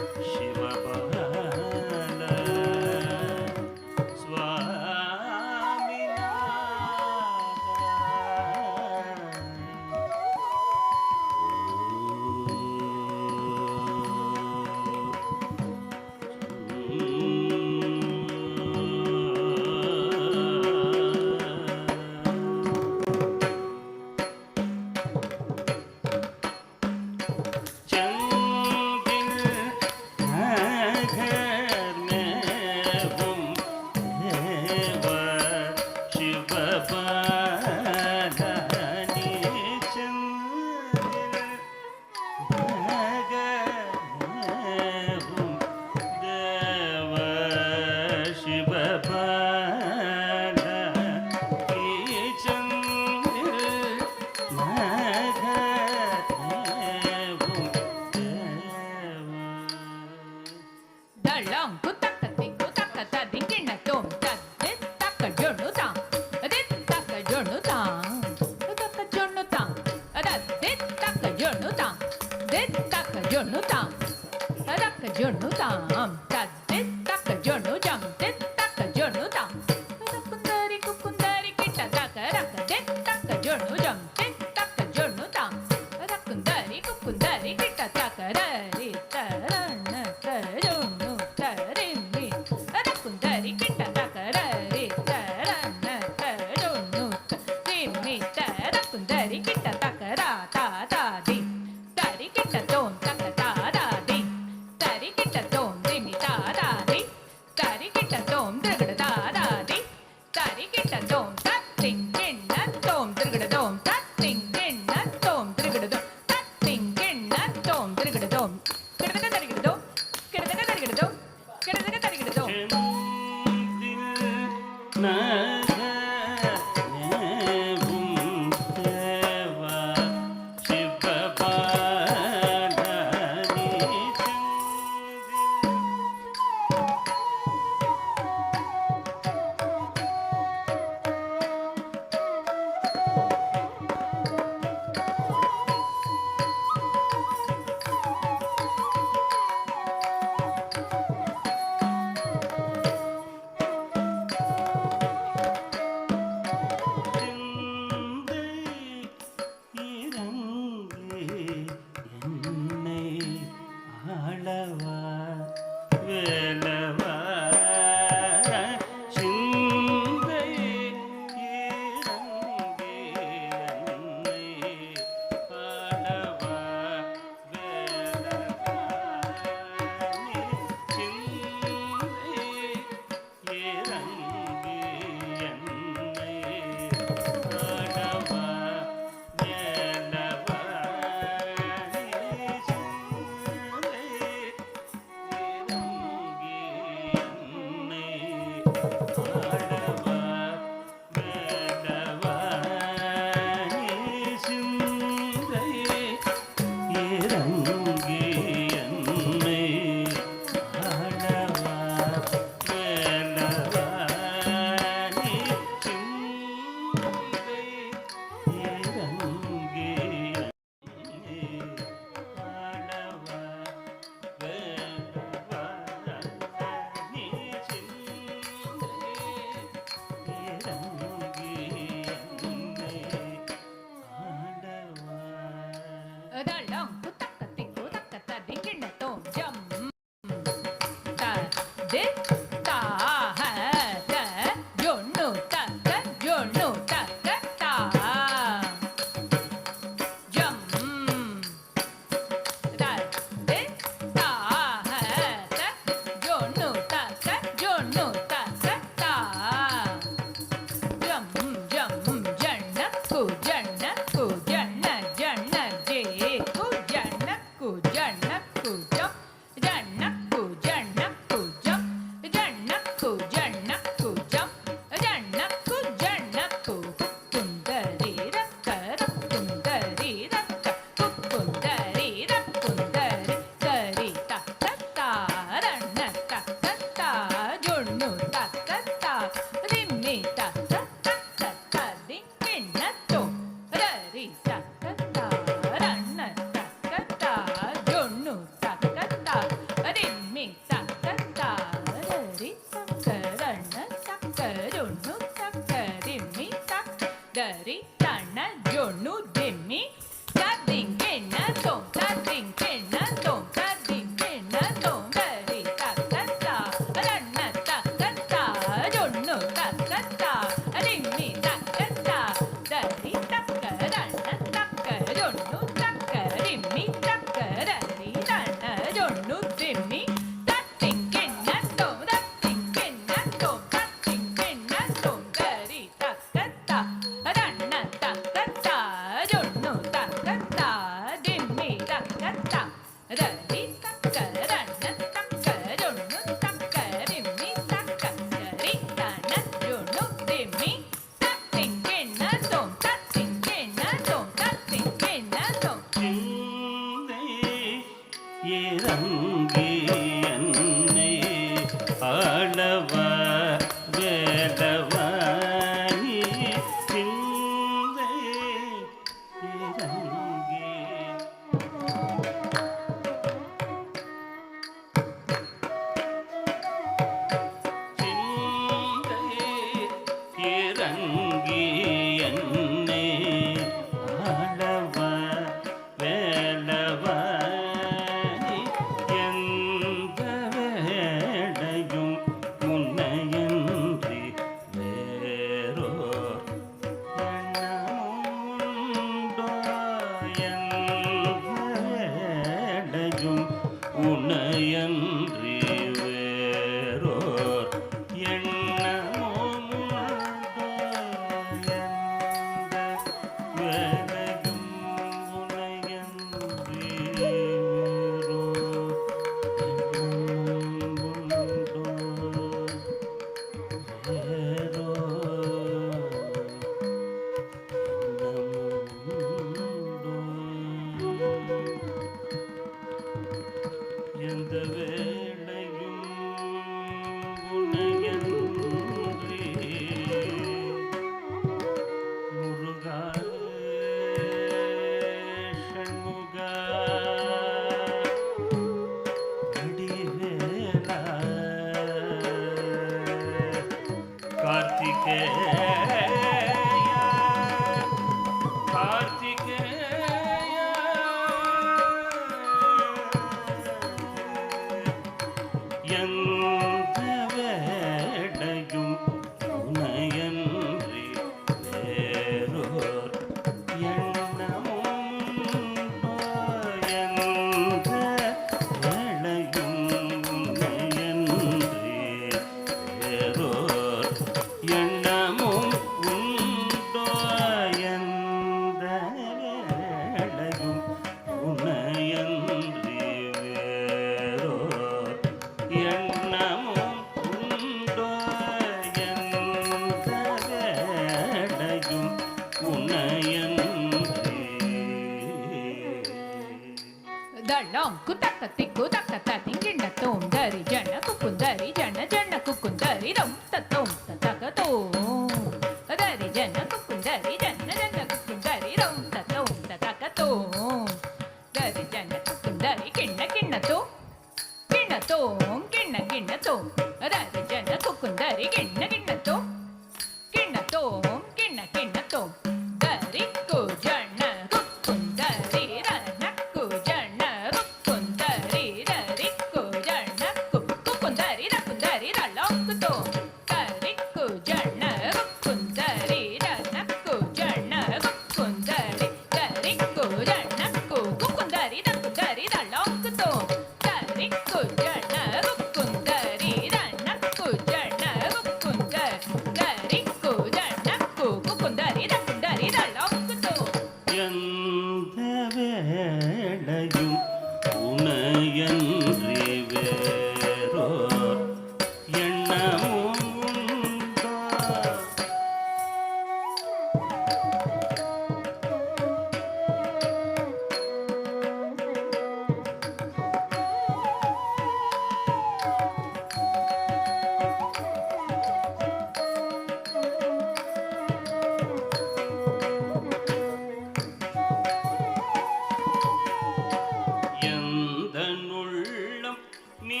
Speaker 4: நீ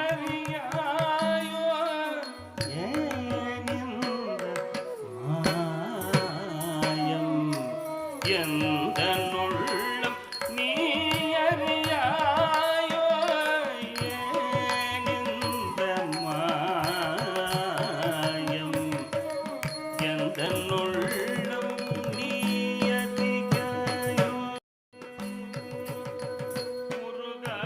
Speaker 4: அறியாயோ ஏனிந்த மாயம் எந்த நுள்ளம் நீ அறியாயோ ஏனிந்த மாயம் எந்த நுள்ளம் நீ அறியாயோ முருகா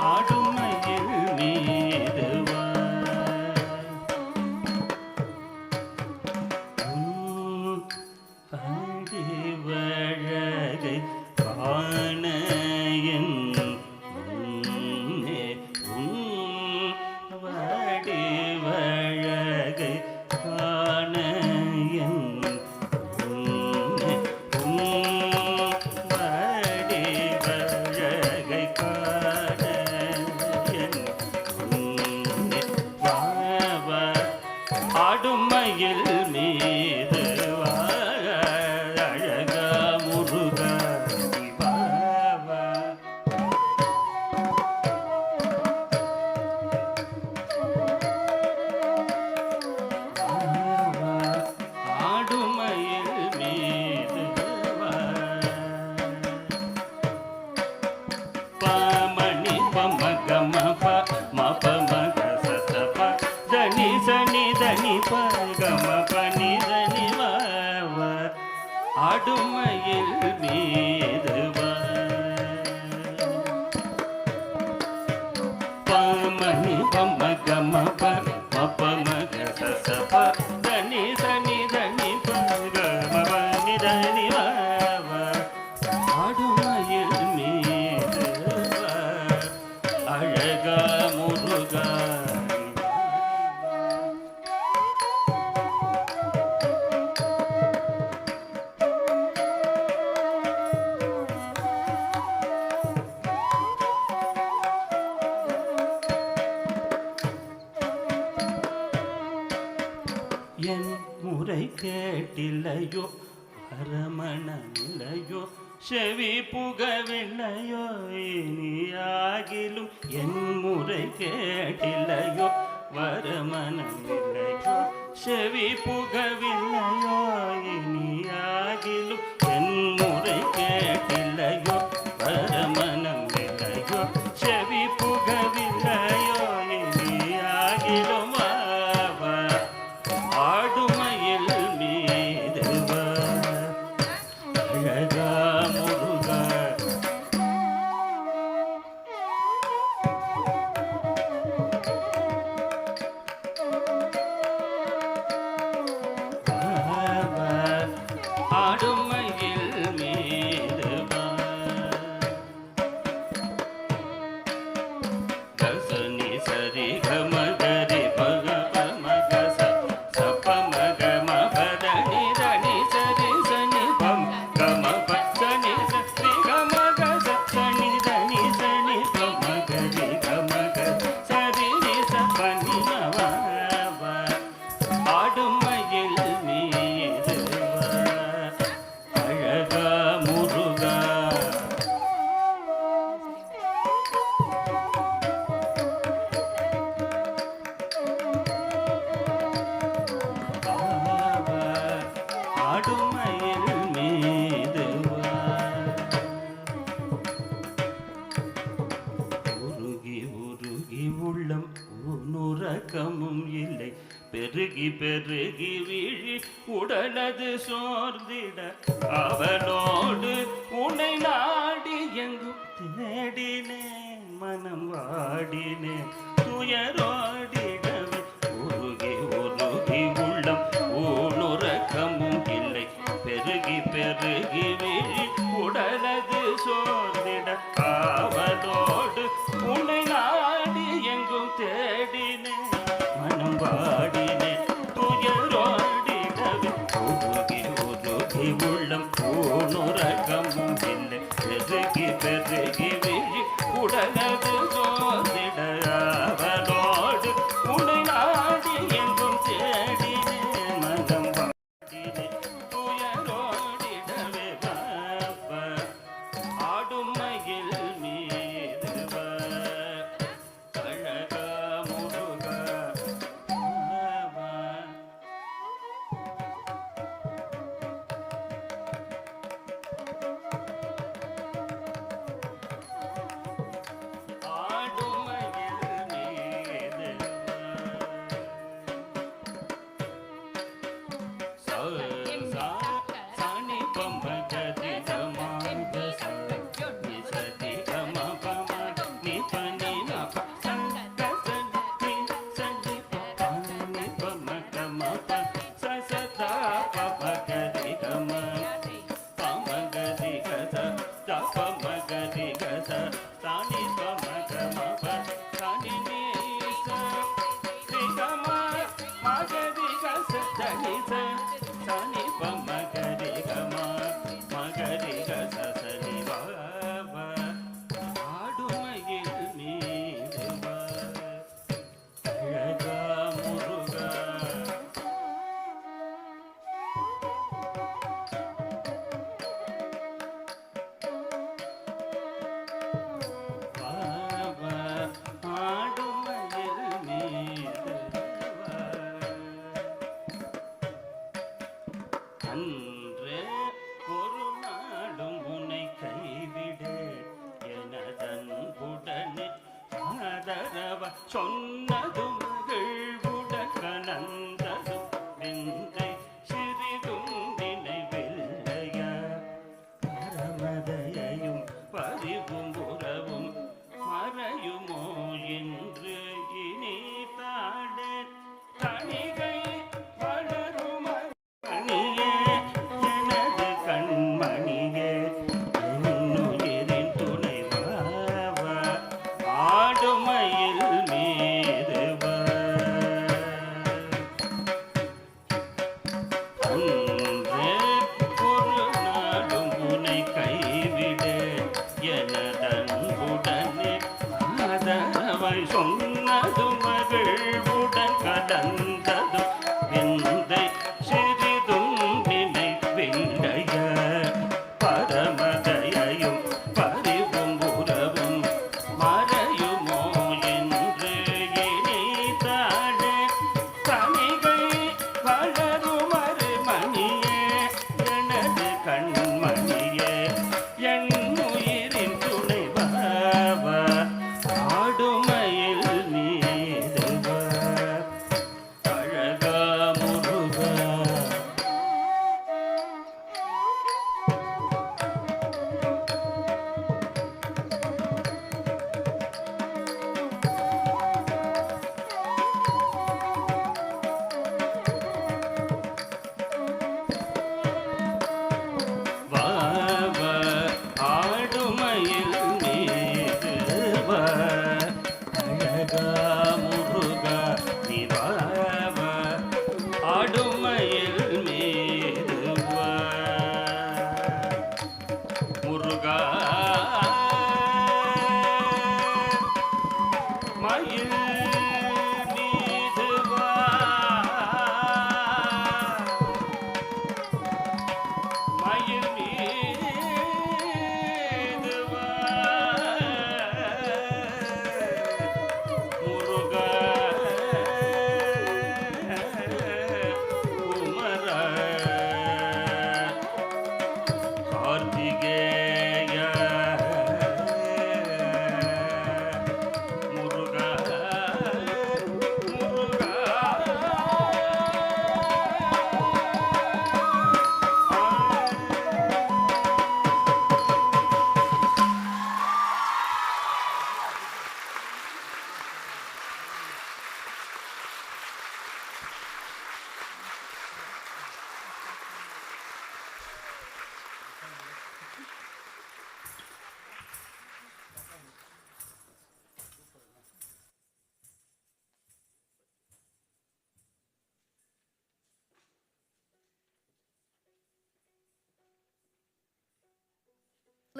Speaker 4: ஆடுமையில் மீதுவா படிவழகை காண என் முன்னே வடிவழகை காண என் முன்னே வடிவழகை காண என் முன்னே வா ஆடுமையில் மீது அழகா முருகா வா ஆடுமையில் மீது பமணி பமகம மப மக சசப தனி சனி தனி பகம பனி தனி ஆடுமையில் மீது பமணி பமகம மப மக சசப தனி சனி தனி பகம பனி தனி ஆடுமையில் மீது அழகா முருகா என் முறை கேட்டில்லையோ அரமணமில்லையோ செவி புகவில்லையோ இனியாகிலும் என் முறை கேட்டில்லையோ வரமணமில்லையோ செவி புகவில்லையோ இனியாகிலும் என் முறை கேட்டில்லையோ வரமணமில்லையோ செவி புகவில்லையோ இனியாகிலும் ஆடுமையில் மீதுவா அழகா முருகா ஆடுமையில் மீதுவா தசனி சரி கமகரி பக மக சப்ப மக மபதனி தனி சரி சனி பம் கம பச்சனி சரி கமக சனி தனி சனி பம கரி கமக சரி நி சபனி நவ ஆடுமையில் மீது அழகா முருகா ஆடுமையில் மீது உருகி உருகி உள்ளம் உனுரக்கமும் இல்லை பெருகி பெருகி விழி உடலது சோர்ந்திட அவளோடு உன்னை நாடி எங்கும் தேடினேன் மனம் வாடினேன் துயரோடிடவே உருகி உருகி உள்ளம் ஊனுறக்கமும் இல்லை பெருகி பெருகி விழி உடலது சோர்ந்திட அவளோடு உன்னை நாடி எங்கும் தேடினேன் மனம் வாடினேன் துயரோடிடவே உருகி உருகி உள்ளம் ஊனுறக்கமும் இல்லை பெருகி பெருகி விழி உடலது சோர்ந்திட அவளோடு உன்னை நாடி எங்கும் தேடினேன் மனம் வாடினேன் துயரோடிடவே பாப்பா ஆடுமையில் மீது அழகா முருகா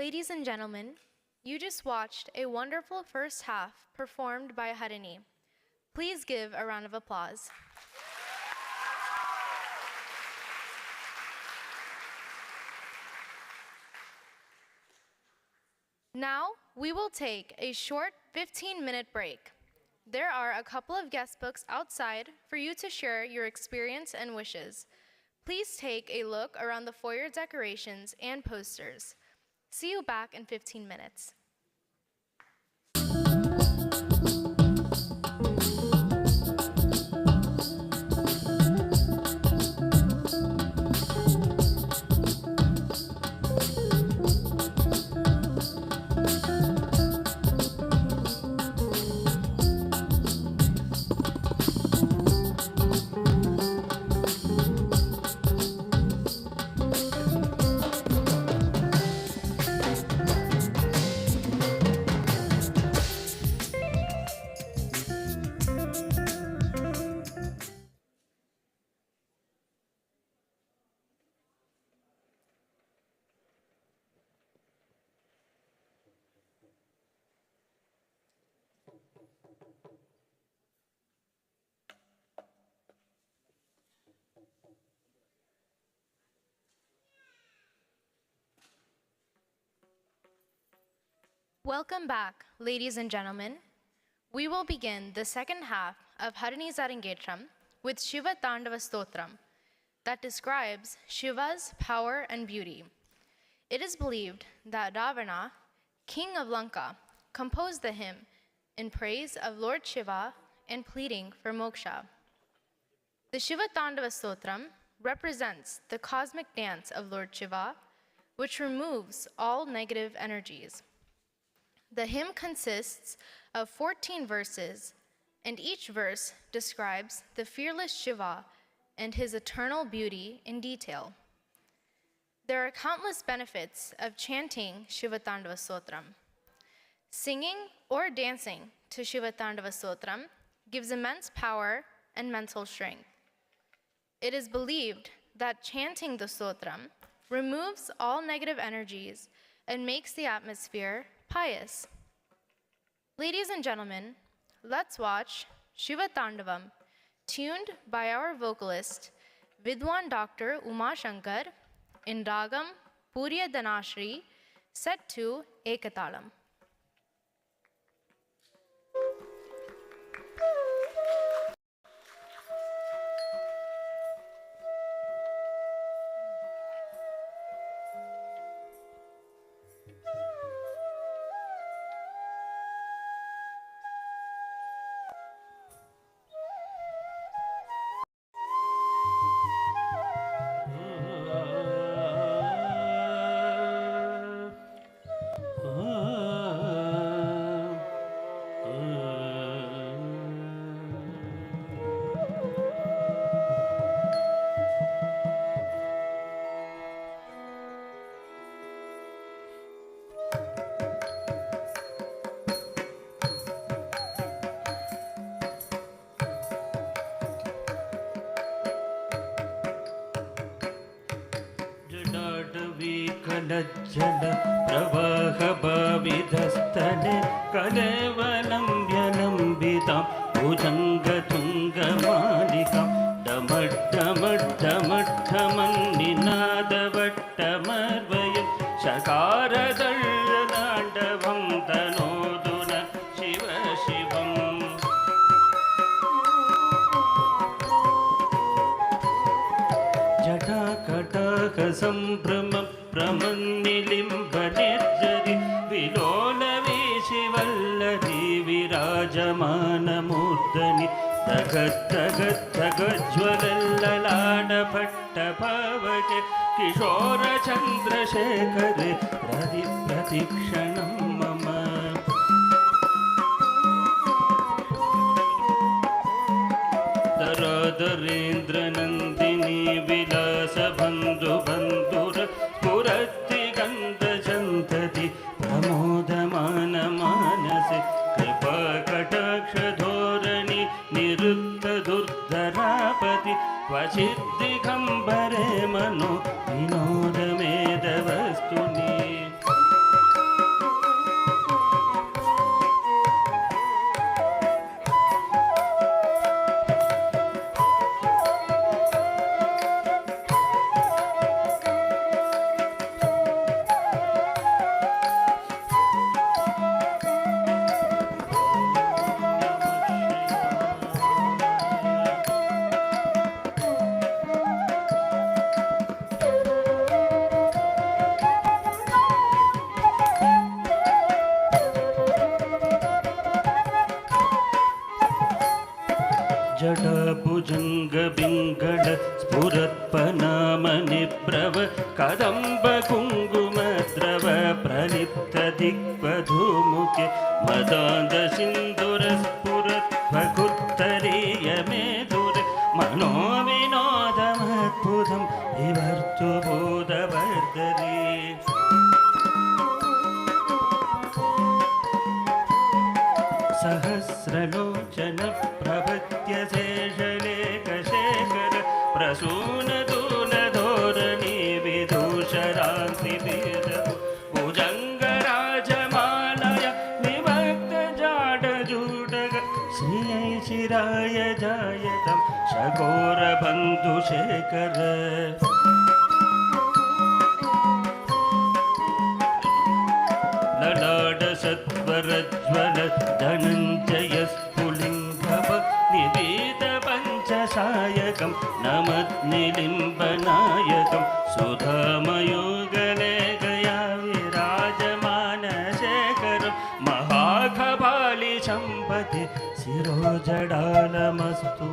Speaker 3: Ladies and gentlemen, you just watched a wonderful first half performed by Harini. Please give a round of applause. Now, we will take a short 15-minute break. There are a couple of guest books outside for you to share your experience and wishes. Please take a look around the foyer decorations and posters. See you back in 15 minutes. Welcome back, ladies and gentlemen. We will begin the second half of Harini's Arangetram with Shiva Tandava Stotram that describes Shiva's power and beauty. It is believed that Ravana, king of Lanka, composed the hymn in praise of Lord Shiva and pleading for moksha. The Shiva Tandava Stotram represents the cosmic dance of Lord Shiva, which removes all negative energies. The hymn consists of 14 verses, and each verse describes the fearless Shiva and his eternal beauty in detail. There are countless benefits of chanting Shiva Tandava Stotram. Singing or dancing to Shiva Tandava Stotram gives immense power and mental strength. It is believed that chanting the Stotram removes all negative energies and makes the atmosphere pious. Ladies and gentlemen, let's watch Shiva Tandavam, tuned by our vocalist, Vidwan Dr. Umashankar, in Ragam Puriya Dhanashri, set to Ekatalam.
Speaker 4: जल प्रवाह भाविधस्तने कलेवलं व्यलम्बितां भुजङ्गतुङ्गमालिकां डमड्डमड्डमड्डमन्निनादवट्टमर्वयं शकारदळ्ळताण्डवं तनोदुन शिव शिवम् जटाकटाकसम्भ्रमं प्रमन्निलिम्बनिर्जरि विलोलवीशिवल्लरी विराजमानमूर्धनि तगज्ज्वलल्ललाडपट्टपावके किशोरचन्द्रशेखरे प्रतिक्षणं मम दरादरेन्द्रनन्दिनी विलासबन्धुबन्धुर स्फुरत्तिगन्धजन्तति प्रमोदमानमानसे कृपाकटाक्षधोरणि निरुक्तदुर्धरापति क्वचिद्दिगम्बरे मनो विनोदमेधवस्तुनि जटाभुजङ्गबिङ्गड स्फुरत्पनामनिप्रव कदम्बकुङ्कुमद्रव प्रलिप्तदिग्वधूमुखे मदान्दसिन्दुरस्फुरत्फकुत्तरीयमेधुर मनोविनोदमद्भुतं विवर्तु बोधवर्धरी सहस्रलोचन प्रभत्य शेषलेखशेखर प्रसूनतूलधोरणी विदूषरान्तिवीर भुजङ्गराजमालय विभक्तजाडजूडग श्रियै शिराय जायतं शघोरबन्धुशेखर ललाटसत्वरज्वल धनञ्जयस्फुलिङ्गव निवेदपञ्चसायकं नमद्निलिम्बनायकं सुधामयोगले गया विराजमानशेखरं महाकपालि सम्पति शिरोजडालमस्तु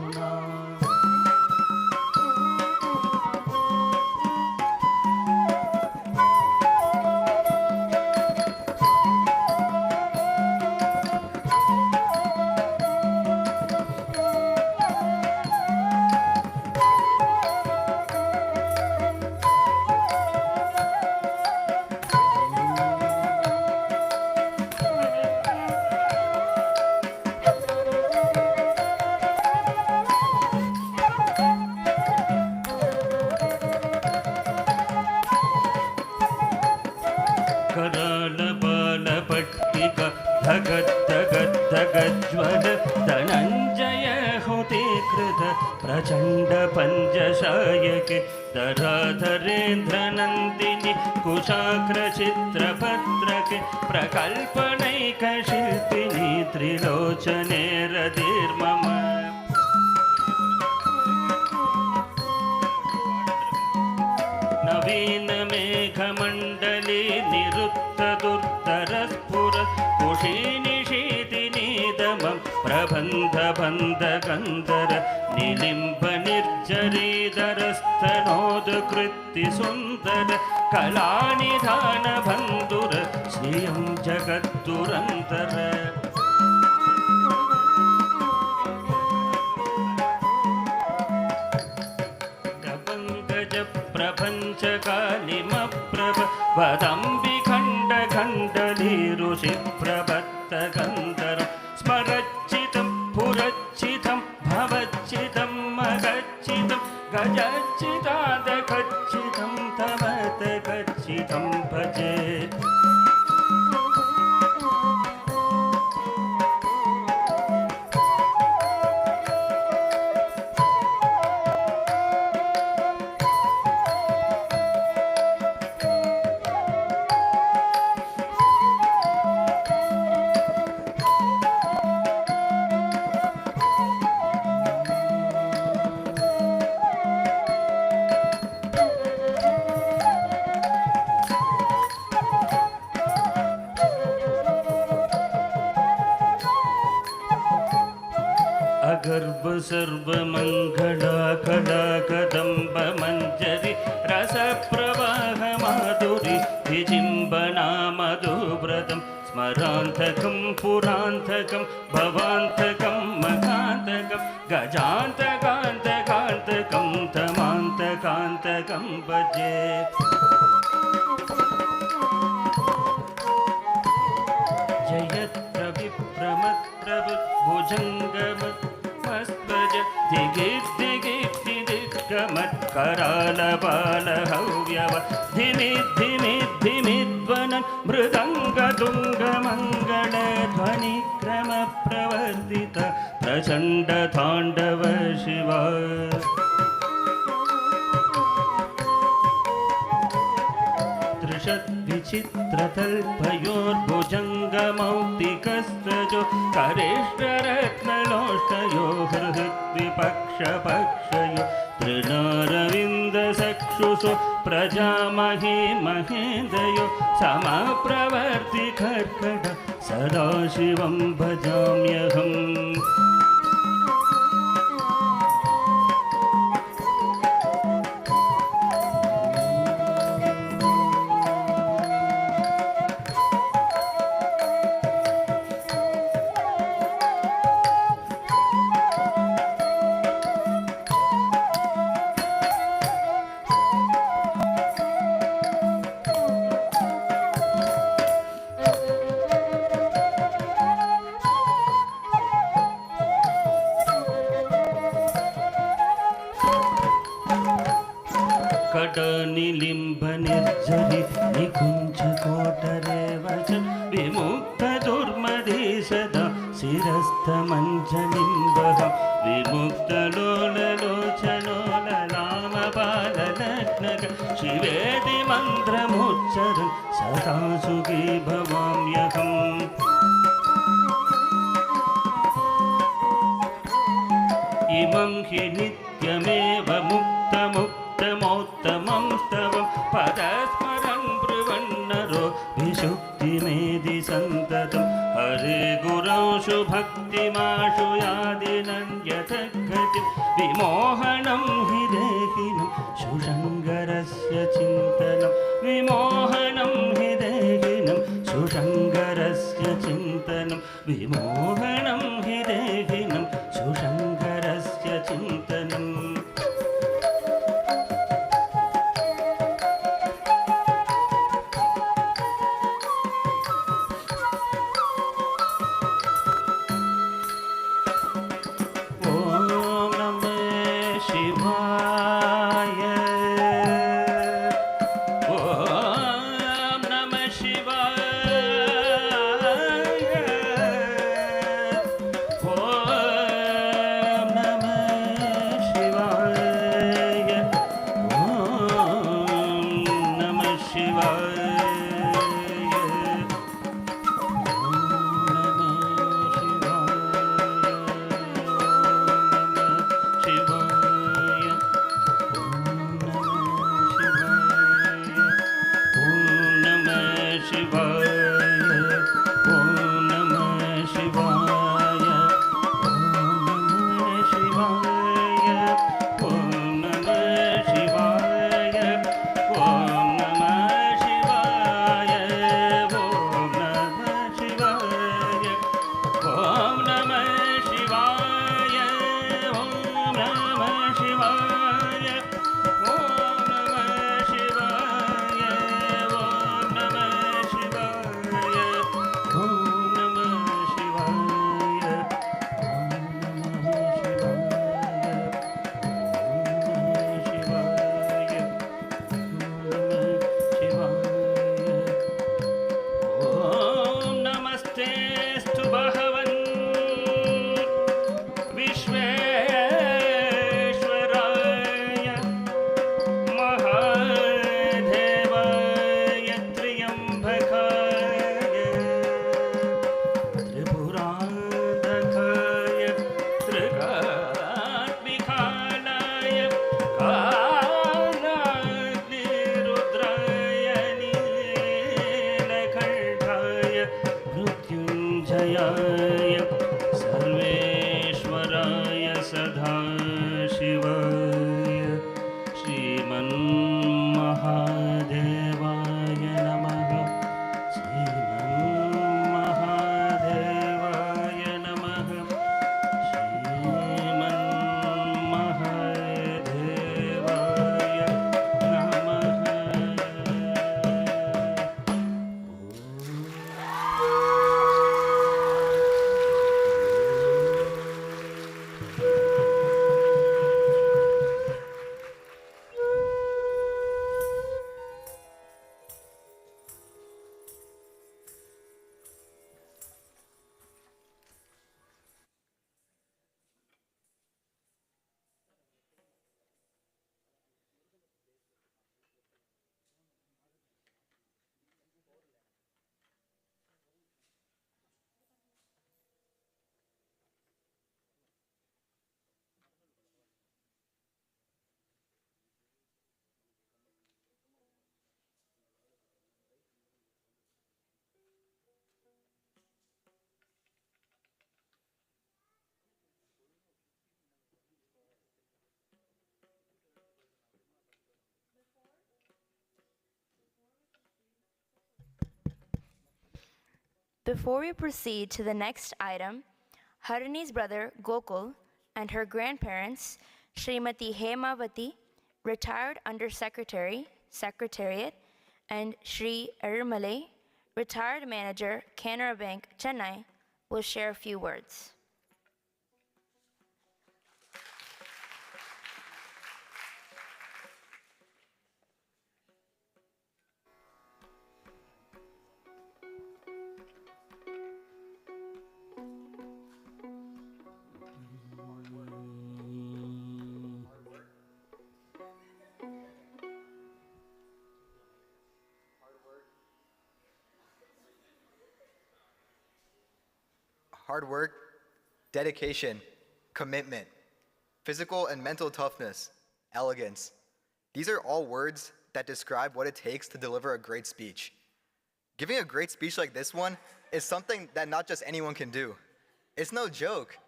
Speaker 4: धगद्धगद्धगज्वल धनञ्जय हुतिकृत प्रचण्ड पञ्चशायके धराधरेन्द्रनन्दिनि कुशाग्रचित्रभद्रके प्रकल्पनैकशिल्पिनि त्रिलोचने रतिर्मम नवीनमेघमण्डले निरुक्तदुर्धरस्फुर कुशीनिशीतिनीदमं प्रबन्धबन्धगन्धर निलिम्बनिर्जरीधरस्तनोदकृत्तिसुन्दर कलानिधानबन्धुर श्रियं जगद्दुरन्तर प्रपञ्चकालिमप्रभ वदम्बिखण्डखण्डलीरुषिप्रबद्धगन्धर स्मरच्चितं पुरच्चितं भवच्चितं मगच्चितं गजच्चितादखच्चितं तवतगच्चितं भजे सर्वमङ्गला कला कदम्ब मञ्जरी रसप्रवाह माधुरी विजिम्बना मधुव्रतं स्मरान्तकं पुरान्तकं भवान्तकं मकान्तकं गजान्तकान्तकान्तकं तमान्तकान्तकं भजे जयत्रविप्रमत्रव भुजङ्गमत् दिग्दिगित्तिदिग्गमत्करालबालहव्यव धिमिद्धिमिद्धिमिध्वनन् मृदङ्गतुङ्गमङ्गलध्वनिक्रमप्रवर्तित प्रचण्डताण्डव शिव त्रिषद्विचित्रतल्पयोर्भुजङ्गमौक्तिकस्रजो करेष्टरत्नलोष्टयो हृद्विपक्षपक्षयो तृणारविन्दचक्षुषो प्रजामहे महेन्द्रयो समप्रवर्तिकर्कट सदाशिवं भजाम्यहम् निलिम्ब निर्झरि निकुञ्ज कोटरेवच विमुक्त दुर्मदे सदा शिरस्तमञ्जलिम्बः विमुक्त लोललोचनोललामबालनग्नग शिवेदि मन्त्रमुच्चरन् सदा सुखी भवाम्यहम् इमं हि नित्यमेव मुक्तमुक्तमोत्तमं स्तवं पदस्मरन् ब्रुवन्नरो विशुक्तिमेधि सन्ततं हरे गुरौषु भक्तिमाशु यादिनन्यतगतिं विमोहनं हि देहिनं सुषङ्गरस्य चिन्तनं विमोहनं हि देहिनं सुषङ्गरस्य चिन्तनं विमोहनं हि देहिनं सुषङ्गरस्य चिन्तनम्
Speaker 5: Before we proceed to the next item, Harini's brother Gokul and her grandparents, Srimati Hemavati, retired Undersecretary, Secretariat, and Shri Erumale, retired manager, Canara Bank, Chennai, will share a few words.
Speaker 6: hard work, dedication, commitment, physical and mental toughness, elegance. These are all words that describe what it takes to deliver a great speech. Giving a great speech like this one is something that not just anyone can do. It's no joke.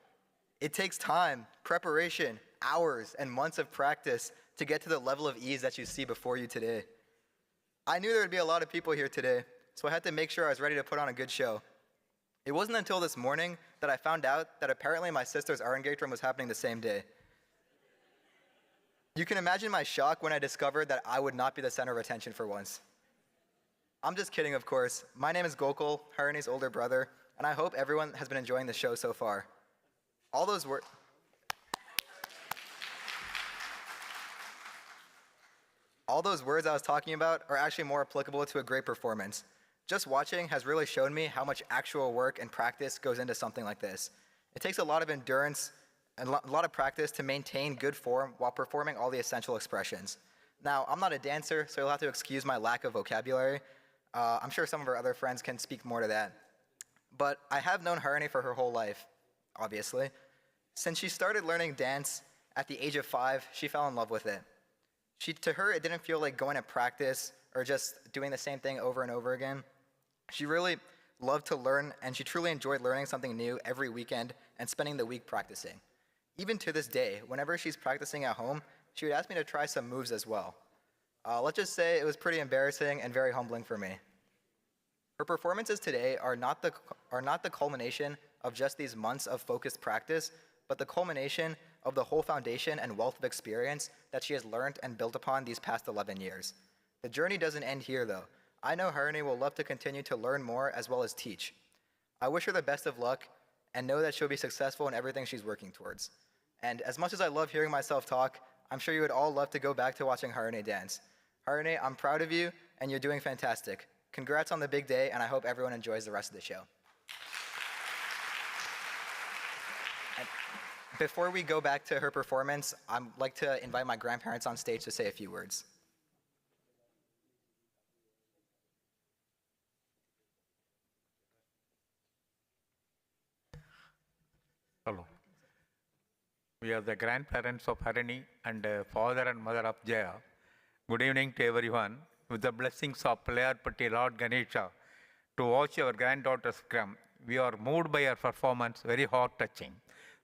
Speaker 6: It takes time, preparation, hours, and months of practice to get to the level of ease that you see before you today. I knew there would be a lot of people here today, so I had to make sure I was ready to put on a good show. It wasn't until this morning that I found out that apparently my sister's Arangetram was happening the same day. You can imagine my shock when I discovered that I would not be the center of attention for once. I'm just kidding, of course. My name is Gokul, Harini's older brother, and I hope everyone has been enjoying the show so far. All those words I was talking about are actually more applicable to a great performance. Just watching has really shown me how much actual work and practice goes into something like this. It takes a lot of endurance and a lot of practice to maintain good form while performing all the essential expressions. Now, I'm not a dancer, so you'll have to excuse my lack of vocabulary. I'm sure some of our other friends can speak more to that. But I have known Harini for her whole life, obviously. Since she started learning dance at the age of 5, she fell in love with it. To her, it didn't feel like going to practice or just doing the same thing over and over again. She really loved to learn, and she truly enjoyed learning something new every weekend and spending the week practicing. Even to this day, whenever she's practicing at home, she would ask me to try some moves as well. Let's just say it was pretty embarrassing and very humbling for me. Her performances today are not the culmination of just these months of focused practice, but the culmination of the whole foundation and wealth of experience that she has learned and built upon these past 11 years. The journey doesn't end here, though. I know Harini will love to continue to learn more as well as teach. I wish her the best of luck and know that she'll be successful in everything she's working towards. And as much as I love hearing myself talk, I'm sure you would all love to go back to watching Harini dance. Harini, I'm proud of you, and you're doing fantastic. Congrats on the big day, and I hope everyone enjoys the rest of the show. And before we go back to her performance, I'd like to invite my grandparents on stage to say a few words.
Speaker 7: Hello. We are the grandparents of Harini and father and mother of Jaya. Good evening to everyone. With the blessings of Playarpatti Lord Ganesha, to watch our granddaughter's come, we are moved by her performance, very heart-touching.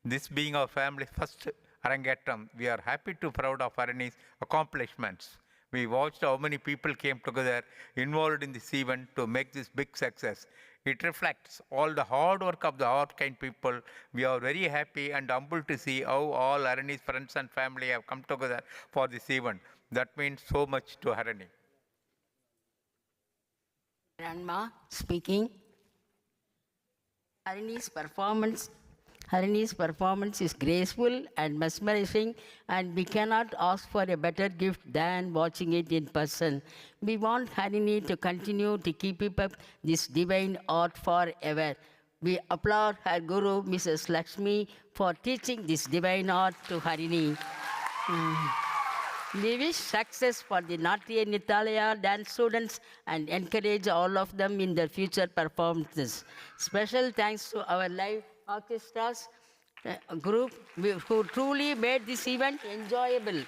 Speaker 7: This being our family's first Arangetram, we are happy to proud of Harini's accomplishments. We watched how many people came together involved in this event to make this big success. It reflects all the hard work of the hard-kind people. We are very happy and humbled to see how all Harini's friends and family have come together for this event. That means so much to Harini.
Speaker 8: Grandma speaking. Harini's performance is graceful and mesmerizing, and we cannot ask for a better gift than watching it in person. We want Harini to continue to keep up this divine art forever. We applaud her guru, Mrs. Lakshmi, for teaching this divine art to Harini. We wish success for the Natya Nrithyalaya dance students and encourage all of them in their future performances. Special thanks to our live orchestras group who truly made this event enjoyable.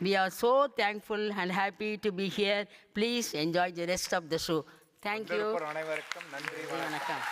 Speaker 8: We are so thankful and happy to be here. Please enjoy the rest of the show. Thank you. Vanakkam.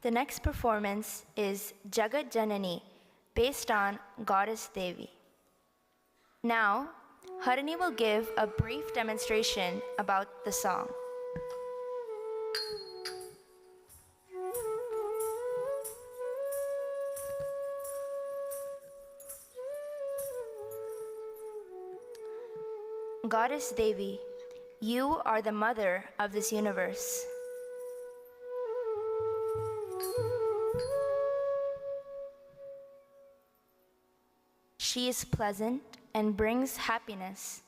Speaker 5: The next performance is Jagat Janani, based on Goddess Devi. Now, Harini will give a brief demonstration about the song. Goddess Devi, you are the mother of this universe. She is pleasant and brings happiness.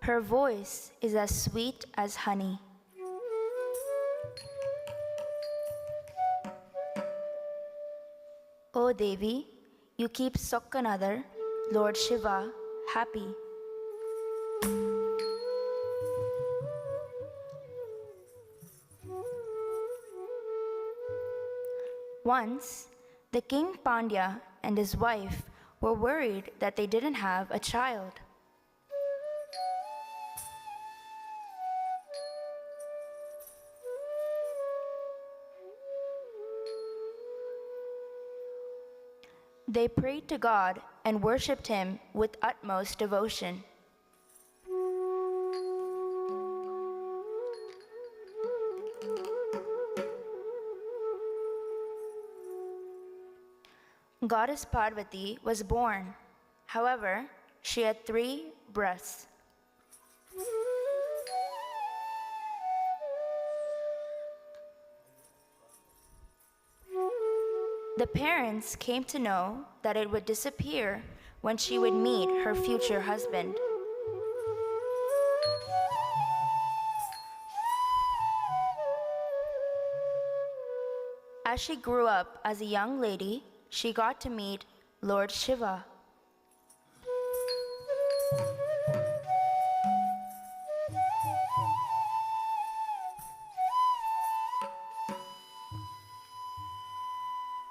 Speaker 5: Her voice is as sweet as honey. O Devi, you keep Sokkanadar, Lord Shiva, happy. Once, the King Pandya and his wife were worried that they didn't have a child. They prayed to God and worshipped Him with utmost devotion. Goddess Parvati was born. However, she had 3 breasts. The parents came to know that it would disappear when she would meet her future husband. As she grew up as a young lady, she got to meet Lord Shiva.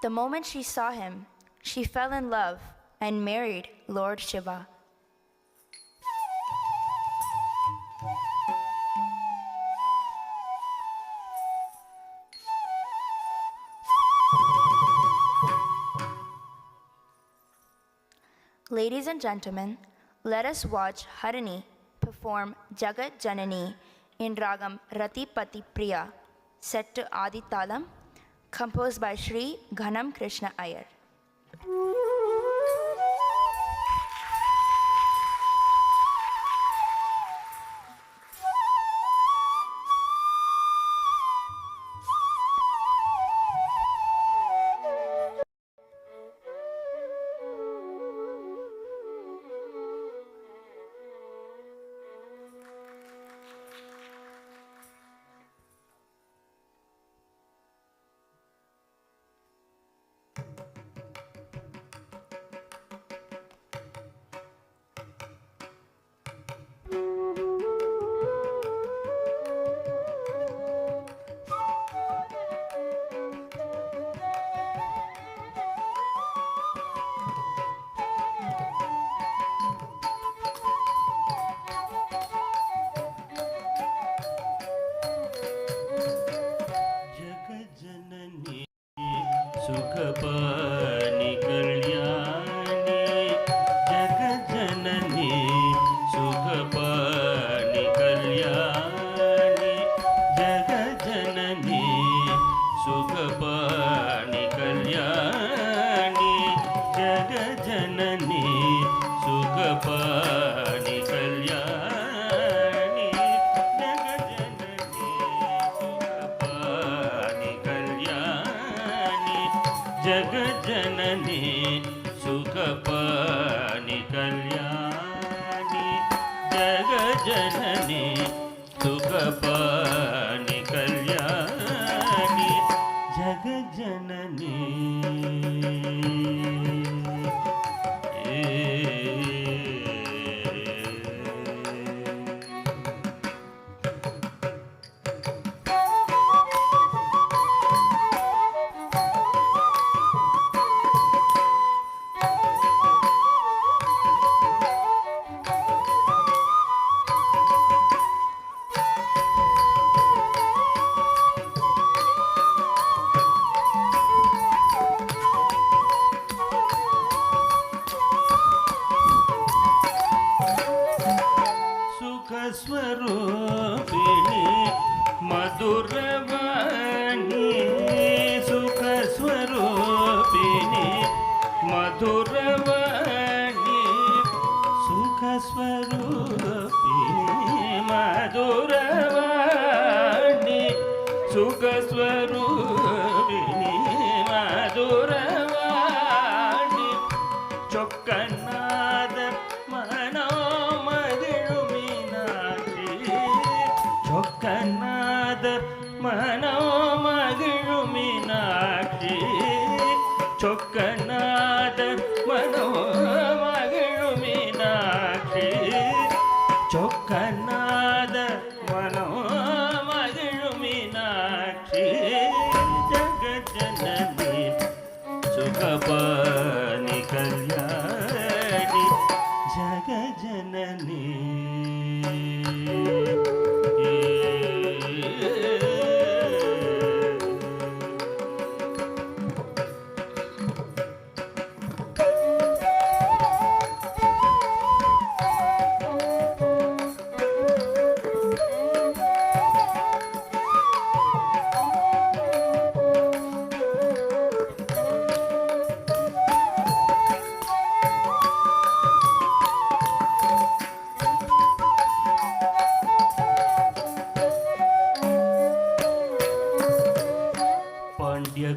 Speaker 5: The moment she saw him, she fell in love and married Lord Shiva. Ladies and gentlemen, let us watch Harini perform Jagat Janani in Ragam Ratipati Priya, set to Adi Talam, composed by Sri Ghanam Krishna Iyer.
Speaker 4: ಚೊಕ್ಕನಾದ ಮನೋ ಮಗಳು ಮೀನಾಕ್ಷಿ ಚೊಕ್ಕನಾದ ಮನೋ ಮಗಳು ಮೀನಾಕ್ಷಿ ಚೊಕ್ಕನಾದ ಮನೋ ಮಗಳು ಮೀನಾಕ್ಷಿ ಜಗಜ್ಜನನಿ ಸುಖಪಾನಿ ಕಲ್ಯಾಣಿ ಜಗಜ್ಜನನಿ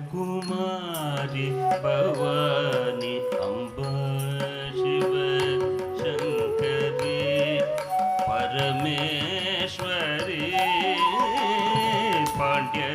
Speaker 4: कुमारी भवानी अम्बा शिव शंकरी परमेश्वरी Pandya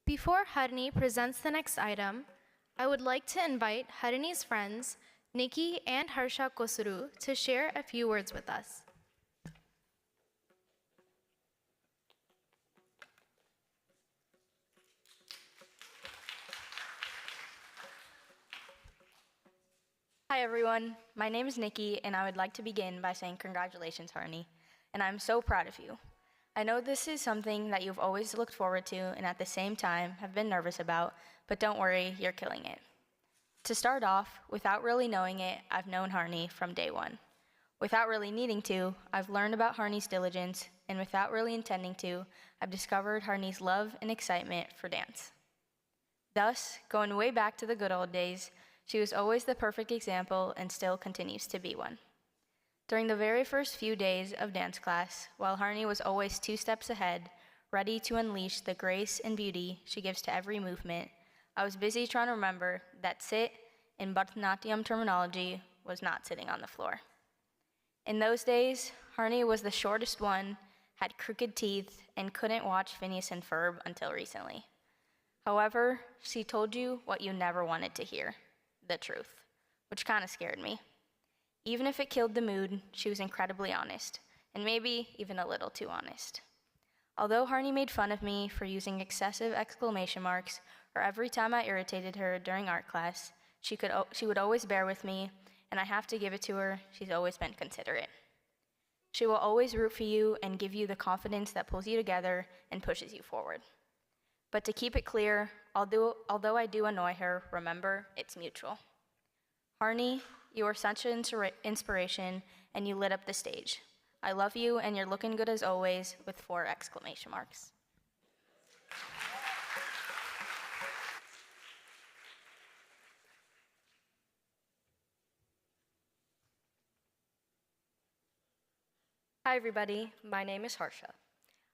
Speaker 3: Before Harini presents the next item, I would like to invite Harini's friends, Nikki and Harsha Kosuru, to share a few words with us.
Speaker 5: Hi everyone, my name is Nikki and I would like to begin by saying congratulations, Harini, and I'm so proud of you. I know this is something that you've always looked forward to and at the same time have been nervous about, but don't worry, you're killing it. To start off, without really knowing it, I've known Harini from day one. Without really needing to, I've learned about Harini's diligence, and without really intending to, I've discovered Harini's love and excitement for dance. Thus, going way back to the good old days, she was always the perfect example and still continues to be one. During the very first few days of dance class, while Harini was always 2 steps ahead, ready to unleash the grace and beauty she gives to every movement, I was busy trying to remember that sit, in Bharatanatyam terminology, was not sitting on the floor. In those days, Harini was the shortest one, had crooked teeth, and couldn't watch Phineas and Ferb until recently. However, she told you what you never wanted to hear, the truth, which kind of scared me. Even if it killed the mood, she was incredibly honest, and maybe even a little too honest. Although Harini made fun of me for using excessive exclamation marks or every time I irritated her during art class, she would always bear with me, and I have to give it to her, she's always been considerate. She will always root for you and give you the confidence that pulls you together and pushes you forward. But to keep it clear, although I do annoy her, remember, it's mutual. Harini, you are such an inspiration, and you lit up the stage. I love you, and you're looking good as always, with 4 exclamation marks.
Speaker 9: Hi everybody, my name is Harsha.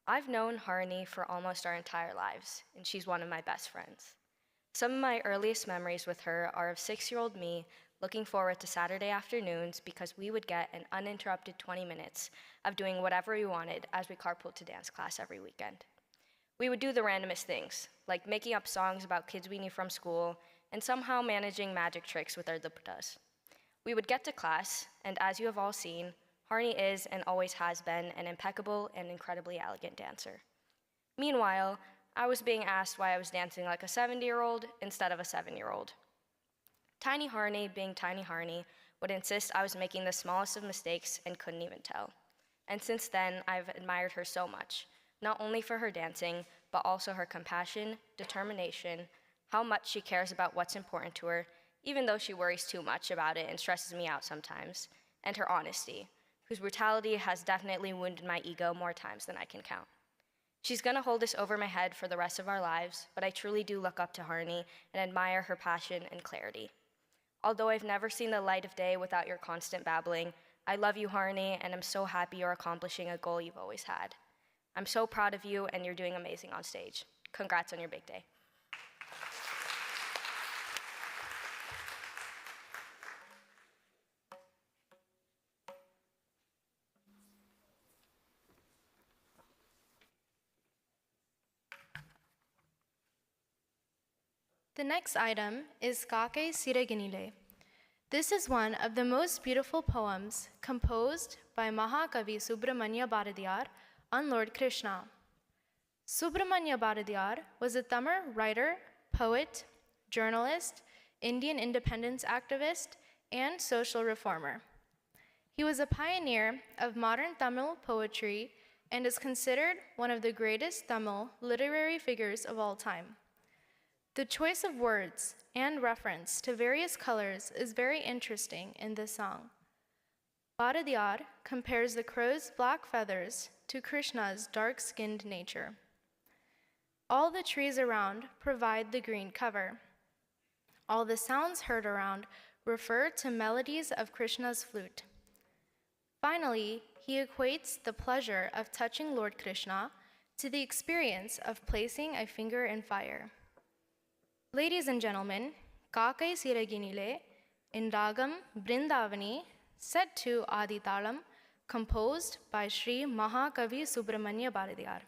Speaker 9: I've known Harini for almost our entire lives, and she's one of my best friends. Some of my earliest memories with her are of 6-year-old me looking forward to Saturday afternoons because we would get an uninterrupted 20 minutes of doing whatever we wanted as we carpooled to dance class every weekend. We would do the randomest things, like making up songs about kids we knew from school and somehow managing magic tricks with our dupattas. We would get to class, and as you have all seen, Harini is and always has been an impeccable and incredibly elegant dancer. Meanwhile, I was being asked why I was dancing like a 70-year-old instead of a 7-year-old. Tiny Harini, being Tiny Harini, would insist I was making the smallest of mistakes and couldn't even tell. And since then, I've admired her so much, not only for her dancing, but also her compassion, determination, how much she cares about what's important to her, even though she worries too much about it and stresses me out sometimes, and her honesty, whose brutality has definitely wounded my ego more times than I can count. She's gonna hold this over my head for the rest of our lives, but I truly do look up to Harini and admire her passion and clarity. Although I've never seen the light of day without your constant babbling, I love you, Harini, and I'm so happy you're accomplishing a goal you've always had. I'm so proud of you, and you're doing amazing on stage. Congrats on your big day.
Speaker 3: The next item is Kake Siraginile. This is one of the most beautiful poems composed by Mahakavi Subramanya Bharadiyar on Lord Krishna. Subramanya Bharadiyar was a Tamil writer, poet, journalist, Indian independence activist, and social reformer. He was a pioneer of modern Tamil poetry and is considered one of the greatest Tamil literary figures of all time. The choice of words and reference to various colors is very interesting in this song. Bharadiyar compares the crow's black feathers to Krishna's dark-skinned nature. All the trees around provide the green cover. All the sounds heard around refer to melodies of Krishna's flute. Finally, he equates the pleasure of touching Lord Krishna to the experience of placing a finger in fire. Ladies and gentlemen, Kakai Siraginile in Ragam Brindavani, set to Adi Talam, composed by Sri Mahakavi Subramanya Bharadiyar.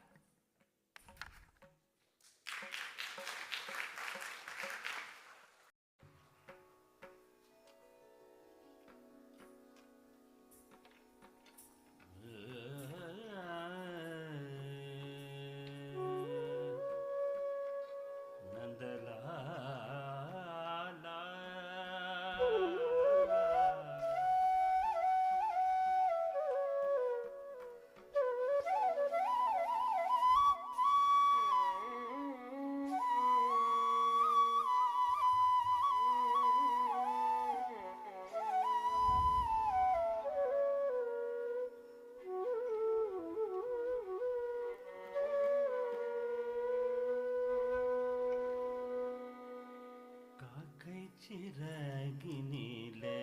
Speaker 4: சிறகினிலே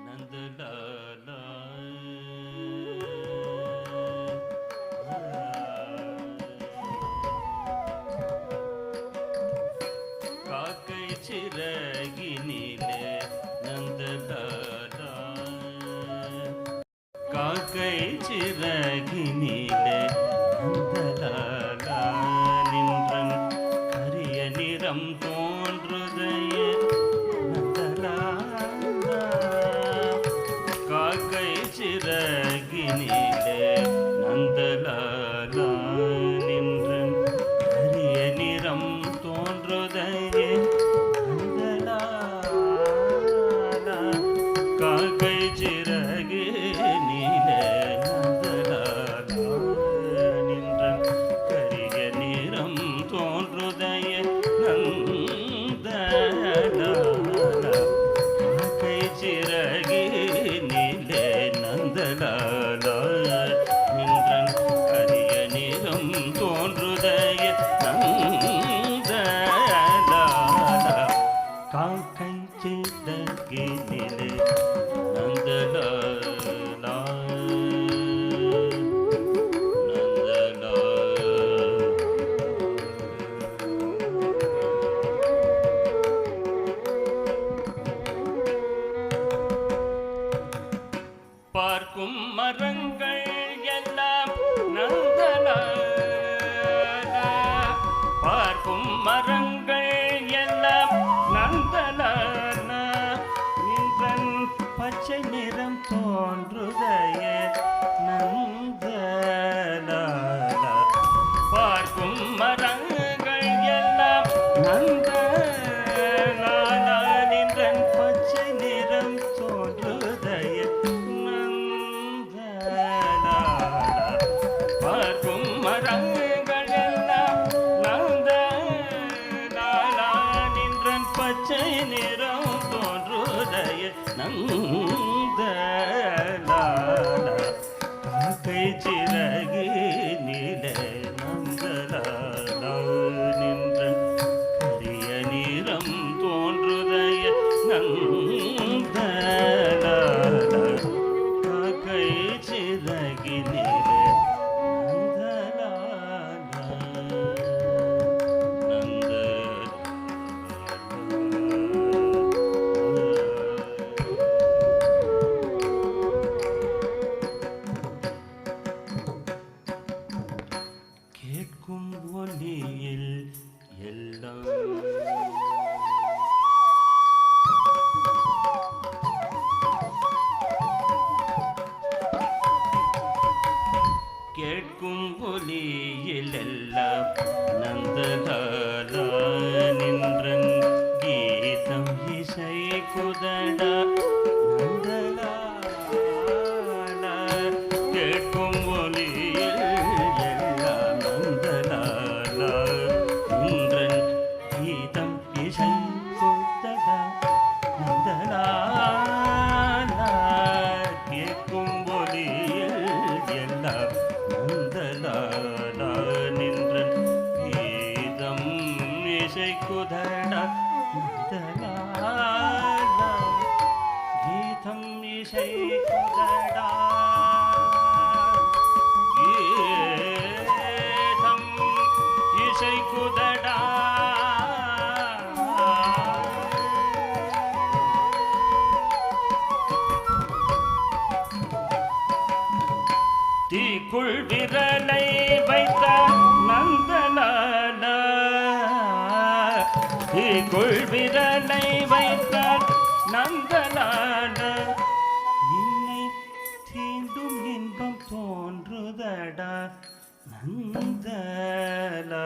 Speaker 4: Nandalala காக்கை சிறகினிலே நந்தலாலா காக்கை சிறகினிலே நந்தலாலா நின்றன் கரிய நிறம் தோன்றுதையே நந்தலாலா காக்கை சிறகினிலே நந்தலாலா நின்றன் கரிய நிறம் தோன்றுதையே நந்தலாலா காக்கை சிறகினிலே நந்தலாலா நின்றன் கரிய நிறம் தோன்றுதையே நந்தலாலா காக்கை சிறகினிலே நந்தலாலா நின்றன் கரிய நிறம் தோன்றுதையே நந்தலாலா காக்கை சிறகினிலே நந்தலாலா பார்க்கும் மரங்கள் எல்லாம் நந்தலாலா பார்க்கும் மரங்கள் எல்லாம் நந்தலாலா நின்றன் பச்சை நிறம் தோன்றுதையே நந்தலாலா பார்க்கும் மரங்கள் எல்லாம் நந்தலாலா நின்றன் பச்சை நிறம் தோன்றுதையே நந்தலாலா பார்க்கும் மரங்கள் எல்லாம் நந்தலாலா நின்றன் பச்சை நிறம் தோன்றுதையே நந்தலாலா காக்கை சிறகினிலே நந்தலாலா நின்றன் கரிய நிறம் தோன்றுதையே நந்தலாலா காக்கை சிறகினிலே கேட்கும் ஒலியில் எல்லாம் கேட்கும் ஒலியிலெல்லாம் நந்தலாலா நின்றன் கீதம் இசை குதடா நந்தலாலா கேட்கும் ஒலியில் எல்லாம் நந்தலாலா நின்றன் கீதம் இசை குதடா நந்தலாலா கேட்கும் ஒலியில் எல்லாம் நந்தலாலா நின்றன் கீதம் இசை குதடா நந்தலாலா கீதம் இசை குதடா கீதம் இசை குதடா தீக்குள் விரலை வைத்த நந்தலாலா தீக்குள் விரலை வைத்த நந்தலாலா நின்னை தீண்டும் இன்பம் தோன்றுதடா நந்தலாலா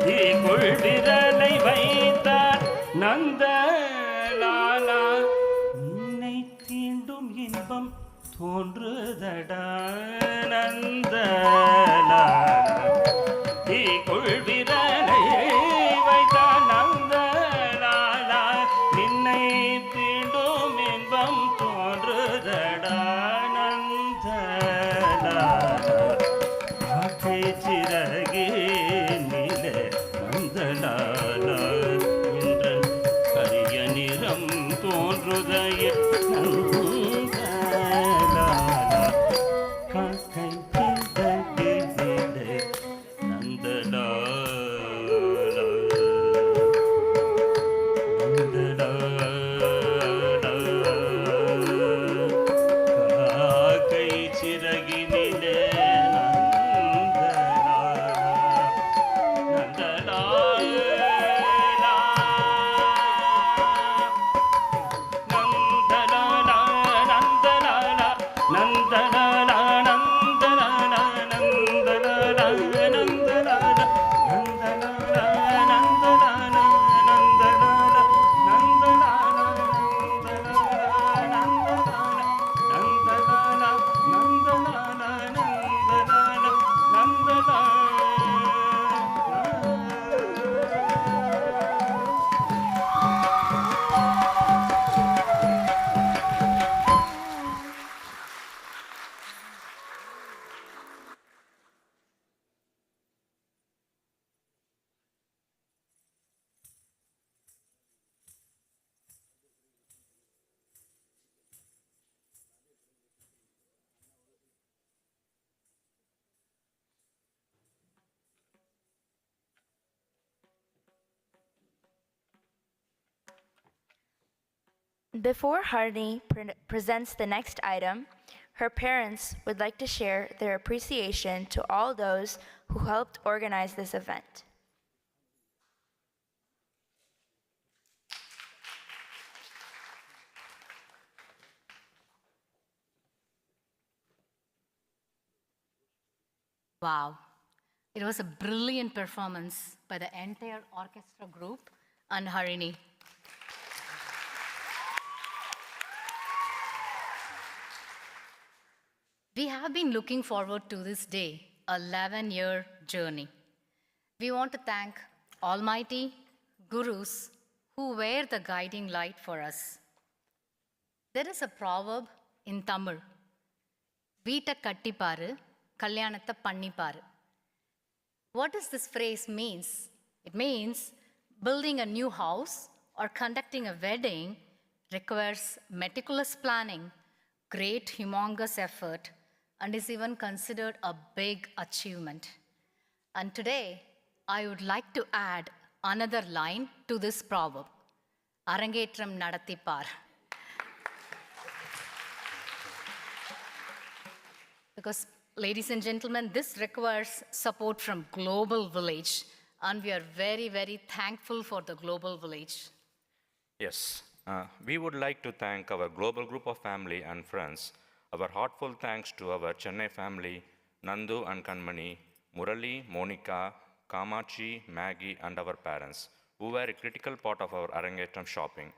Speaker 4: தீக்குள் விரலை வைத்தார் நந்தலாலா நின்னை தீண்டும் இன்பம் தோன்றுதடா நந்தலாலா தீக்குள் விரலை வைத்தார் நந்தலாலா நின்னை தீண்டும் இன்பம் தோன்றுதடா நந்தலாலா காக்கை சிறகினிலே நந்தலாலா என்றன் ஹிருதய நந்தலாலா காக்கை கிடகிடே நந்தலாலா நந்தலாலா காக்கை சிறகினிலே
Speaker 5: Before Harini presents the next item, her parents would like to share their appreciation to all those who helped organize this event.
Speaker 2: Wow. It was a brilliant performance by the entire orchestra group and Harini. We have been looking forward to this day, a 11-year journey. We want to thank Almighty Gurus who were the guiding light for us. There is a proverb in Tamil, Veeta kattiparu, kalyanatha panniparu. What does this phrase means? It means building a new house or conducting a wedding requires meticulous planning, great humongous effort, and is even considered a big achievement. And today, I would like to add another line to this proverb, Arangetram Nadathipar. Because, ladies and gentlemen, this requires support from Global Village, and we are very, very thankful for the Global Village.
Speaker 1: Yes, we would like to thank our global group of family and friends. Our heartfelt thanks to our Chennai family, Nandu and Kanmani, Murali, Monica, Kamachi, Maggie, and our parents, who were a critical part of our Arangetram shopping.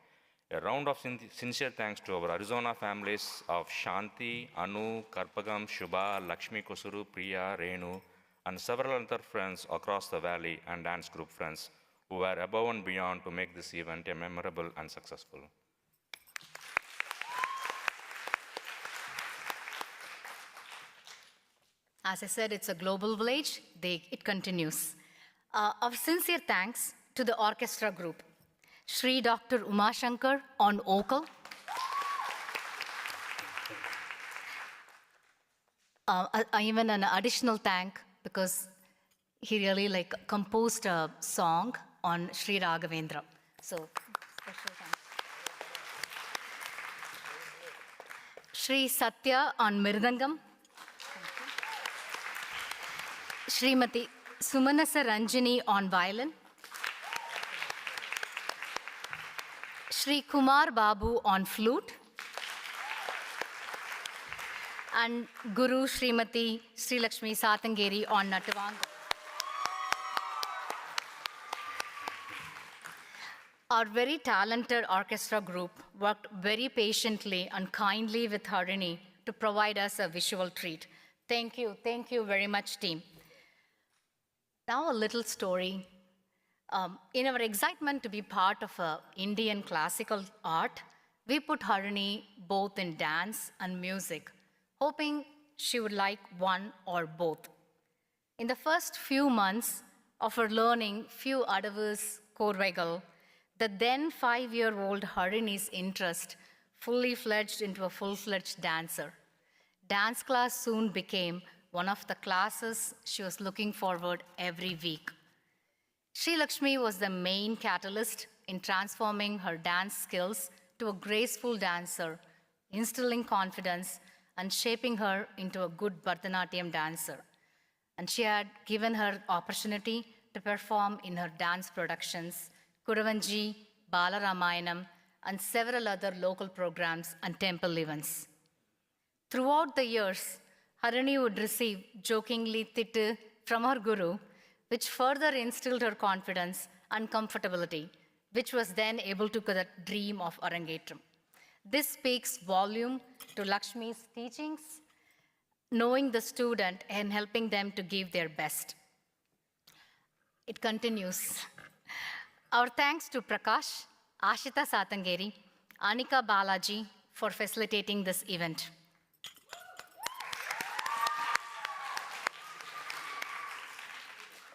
Speaker 1: A round of sincere thanks to our Arizona families of Shanti, Anu, Karpagam, Shubha, Lakshmi Kusuru, Priya, Renu, and several other friends across the valley and dance group friends who were above and beyond to make this event a memorable and successful.
Speaker 2: As I said, it's a global village. It continues. Our sincere thanks to the orchestra group. Shri Dr. Umashankar on vocal. Even an additional thank because he really composed a song on Sri Raghavendra. So, special thanks. Shri Sathya on Mirudangam. Srimati Sumanasa Ranjani on violin. Shri Kumar Babu on flute. And Guru Srimati Shrilakshmi Sathengeri on Nattuvangam. Our very talented orchestra group worked very patiently and kindly with Harini to provide us a visual treat. Thank you very much, team. Now a little story. In our excitement to be part of Indian classical art, we put Harini both in dance and music, hoping she would like one or both. In the first few months of her learning few adavus, korvaigal, The then 5-year-old Harini's interest fully fledged into a full-fledged dancer. Dance class soon became one of the classes she was looking forward every week. Shrilakshmi was the main catalyst in transforming her dance skills to a graceful dancer, instilling confidence and shaping her into a good Bharatanatyam dancer. And she had given her opportunity to perform in her dance productions, Kudavanji, Bala Ramayanam, and several other local programs and temple events. Throughout the years, Harini would receive jokingly thittu from her guru, which further instilled her confidence and comfortability, which was then able to the dream of Arangetram. This speaks volume to Lakshmi's teachings, knowing the student and helping them to give their best. It continues. Our thanks to Prakash, Ashita Sathengeri, Anika Balaji for facilitating this event.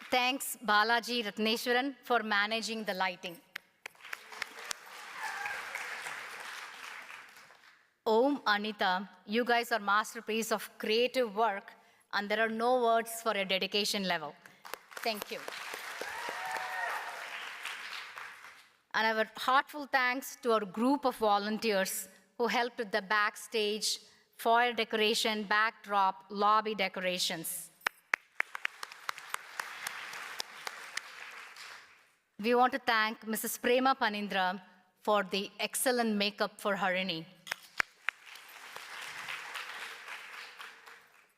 Speaker 2: Thanks Balaji Ratneshwaran for managing the lighting. Om, Anita, you guys are masterpiece of creative work, and there are no words for a dedication level. Thank you. And our heartfelt thanks to our group of volunteers who helped with the backstage, foyer decoration, backdrop, lobby decorations. We want to thank Mrs. Prema Panindra for the excellent makeup for Harini.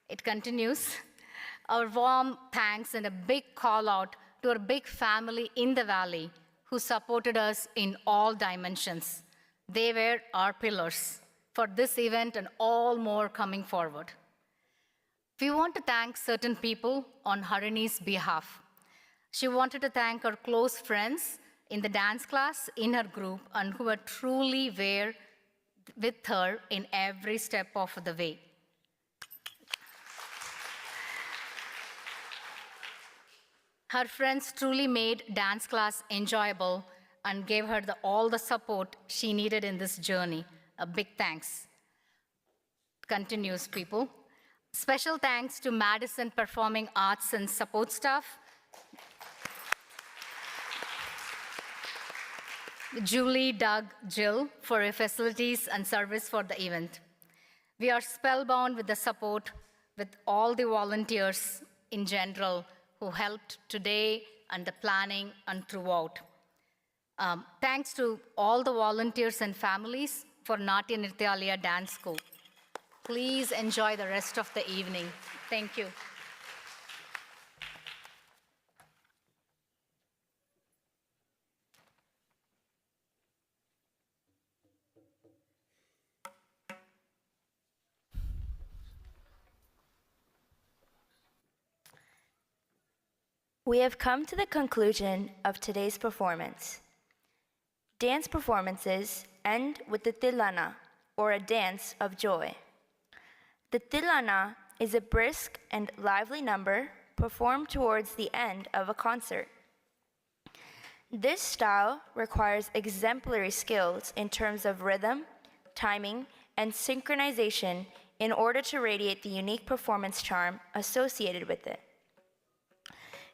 Speaker 2: It continues. Our warm thanks and a big call out to our big family in the valley who supported us in all dimensions. They were our pillars for this event and all more coming forward. We want to thank certain people on Harini's behalf. She wanted to thank her close friends in the dance class, in her group, and who were truly there with her in every step of the way. Her friends truly made dance class enjoyable and gave her all the support she needed in this journey. A big thanks. Continues, people. Special thanks to Madison Performing Arts and support staff, Julie, Doug, Jill for your facilities and service for the event. We are spellbound with the support with all the volunteers in general who helped today and the planning and throughout. Thanks to all the volunteers and families for Natya Nrithyalaya Dance School. Please enjoy the rest of the evening. Thank you.
Speaker 5: We have come to the conclusion of today's performance. Dance performances end with the Tilana, or a dance of joy. The Tilana is a brisk and lively number performed towards the end of a concert. This style requires exemplary skills in terms of rhythm, timing, and synchronization in order to radiate the unique performance charm associated with it.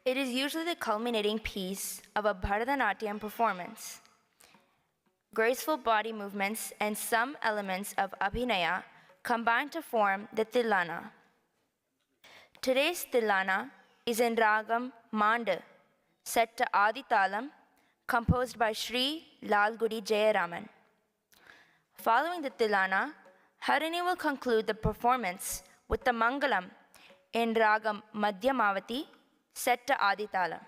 Speaker 5: It is usually the culminating piece of a Bharatanatyam performance. Graceful body movements and some elements of Abhinaya combine to form the Tilana. Today's Tilana is in Ragam Manda, set to Adi Talam, composed by Sri Lalgudi Jayaraman. Following the Tilana, Harini will conclude the performance with the Mangalam in Ragam Madhyamavati, set to Adi Talam.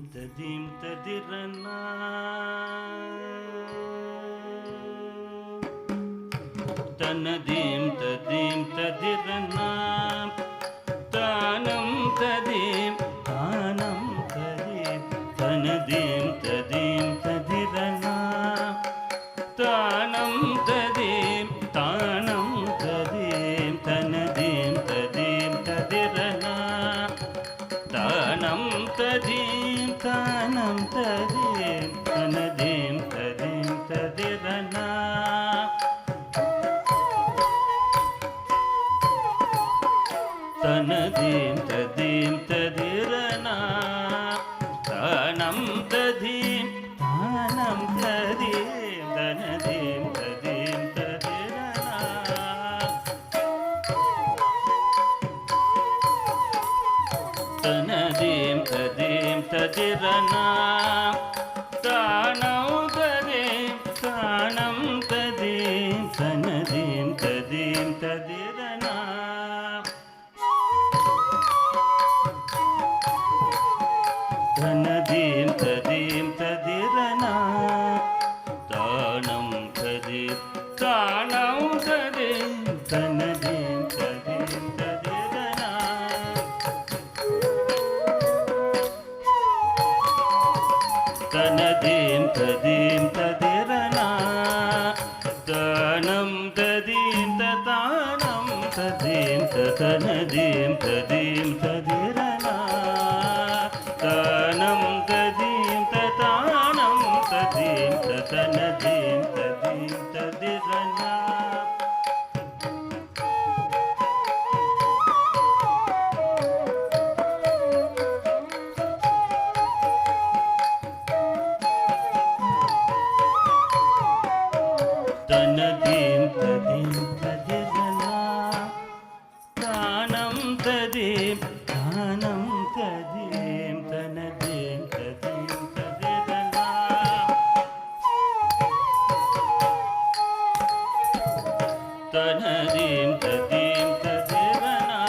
Speaker 4: Tadim tadirana tanadim tadim tadirana tanam tadim tadim tanadim tadim tadirana tanam tadim tanadim tadim tadirana tanam tadim tanadim tadim tadirana tanadim tadim tadirana tanam tadim tanadim tadim tadirana tanadim tadim tadirana tanam tadim tanadim tadim tadirana tanadim tadim tadirana tanam tadim tanadim tadim tadirana tanadim tadim tadirana tanam tadim tatanam tadim tanadim tadim tadirana tanam tadim tatanam tadim tanadim tadim tadirana tanadim tadim tadirana tanam tadim tanadim tadim tadirana tanadim tadim tadirana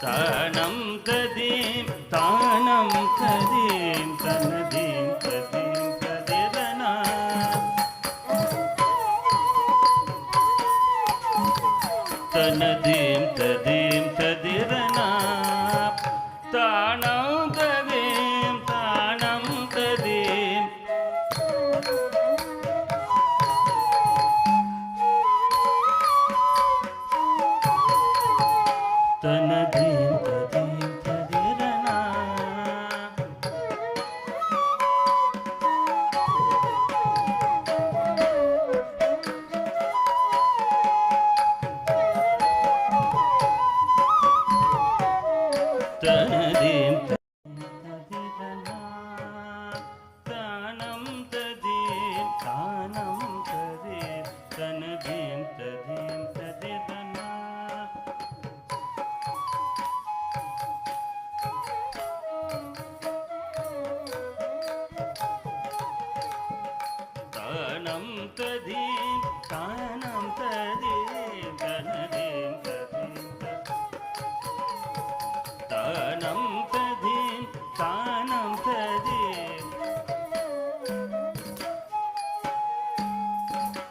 Speaker 4: tanam tadim tanadim tadim tadirana tanadim tadim tadirana tanam tadim tanadim tadim tadirana tanadim tadirana tanam tadim tanadim tadim tadirana tanam tadim tanadim tadim tanam tadim tanam tadim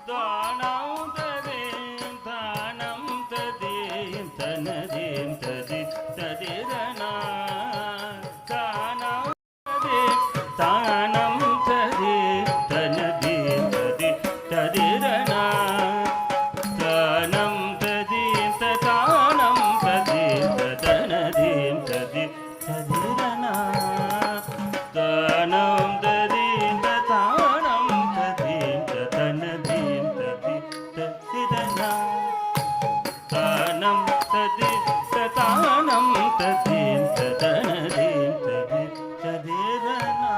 Speaker 4: tanam tadim tanam tadim tanadim tadim tadirana tanam tadim tanam tadim tanadim tadim tadirana tanam tadim tatanam tadim tanadim tadim tadirana tanam tadim tatanam tadim tanadim tadim tadirana tanam tadim tatanam tadim tanadim tadim tadirana